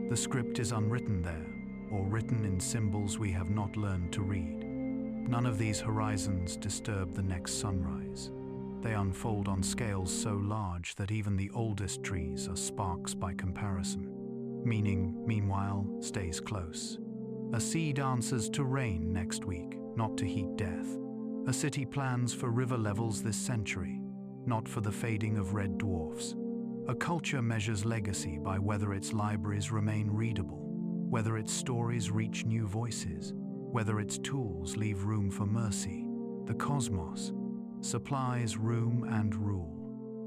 The script is unwritten there, or written in symbols we have not learned to read. None of these horizons disturb the next sunrise. They unfold on scales so large that even the oldest trees are sparks by comparison. Meaning, meanwhile, stays close. A seed answers to rain next week, not to heat death. A city plans for river levels this century, not for the fading of red dwarfs. A culture measures legacy by whether its libraries remain readable, whether its stories reach new voices, whether its tools leave room for mercy. The cosmos supplies room and rule.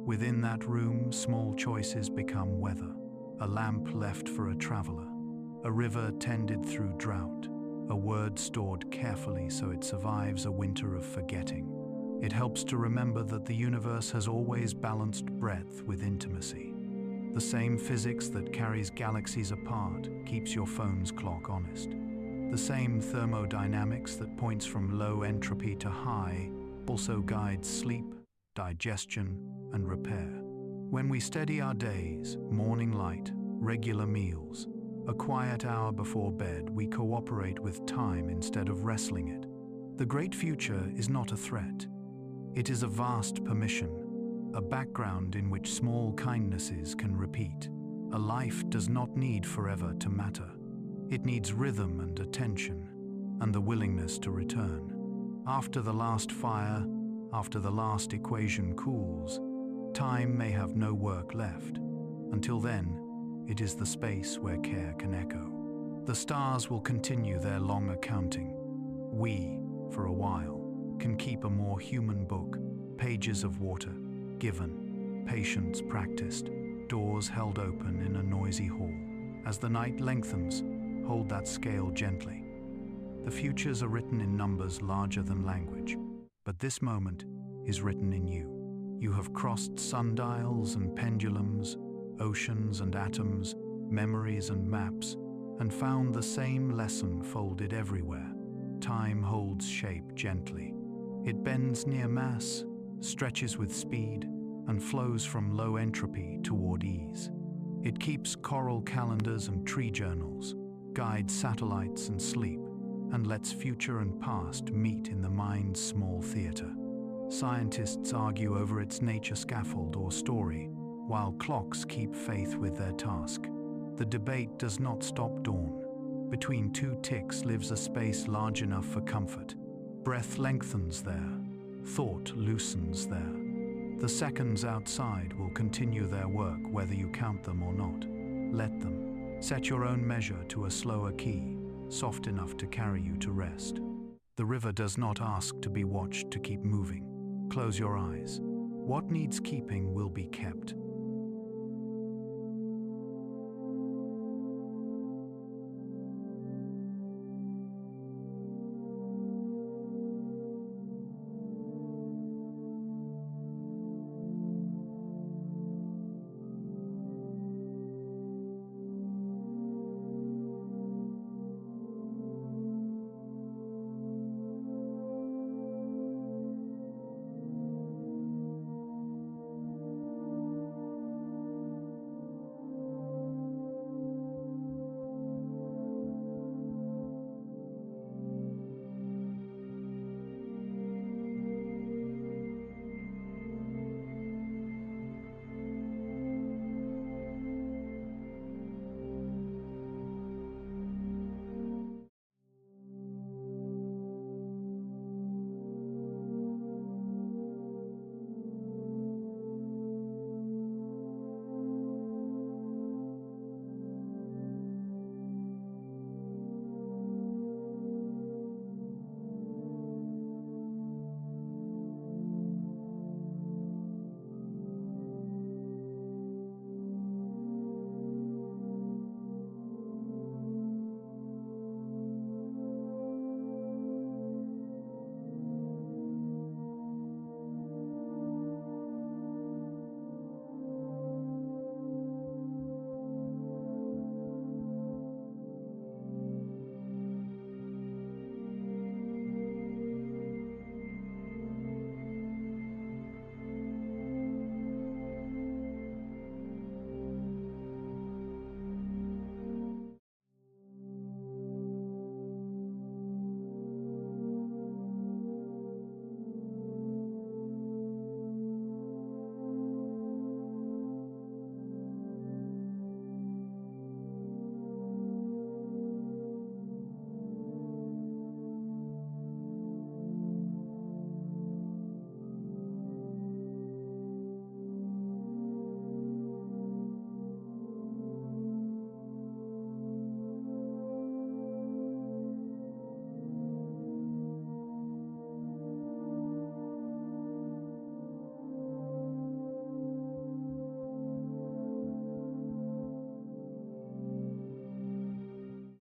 Within that room, small choices become weather. A lamp left for a traveler, a river tended through drought, a word stored carefully so it survives a winter of forgetting. It helps to remember that the universe has always balanced breadth with intimacy. The same physics that carries galaxies apart keeps your phone's clock honest. The same thermodynamics that points from low entropy to high also guides sleep, digestion, and repair. When we steady our days, morning light, regular meals, a quiet hour before bed, we cooperate with time instead of wrestling it. The great future is not a threat. It is a vast permission, a background in which small kindnesses can repeat. A life does not need forever to matter. It needs rhythm and attention, and the willingness to return. After the last fire, after the last equation cools, time may have no work left. Until then, it is the space where care can echo. The stars will continue their long accounting. We, for a while, can keep a more human book, pages of water given, patience practiced, doors held open in a noisy hall. As the night lengthens, hold that scale gently. The futures are written in numbers larger than language, but this moment is written in you. You have crossed sundials and pendulums, oceans and atoms, memories and maps, and found the same lesson folded everywhere. Time holds shape gently. It bends near mass, stretches with speed, and flows from low entropy toward ease. It keeps coral calendars and tree journals, guides satellites and sleep, and lets future and past meet in the mind's small theater. Scientists argue over its nature scaffold or story, while clocks keep faith with their task. The debate does not stop dawn. Between two ticks lives a space large enough for comfort. Breath lengthens there, thought loosens there. The seconds outside will continue their work whether you count them or not. Let them. Set your own measure to a slower key, soft enough to carry you to rest. The river does not ask to be watched to keep moving. Close your eyes. What needs keeping will be kept.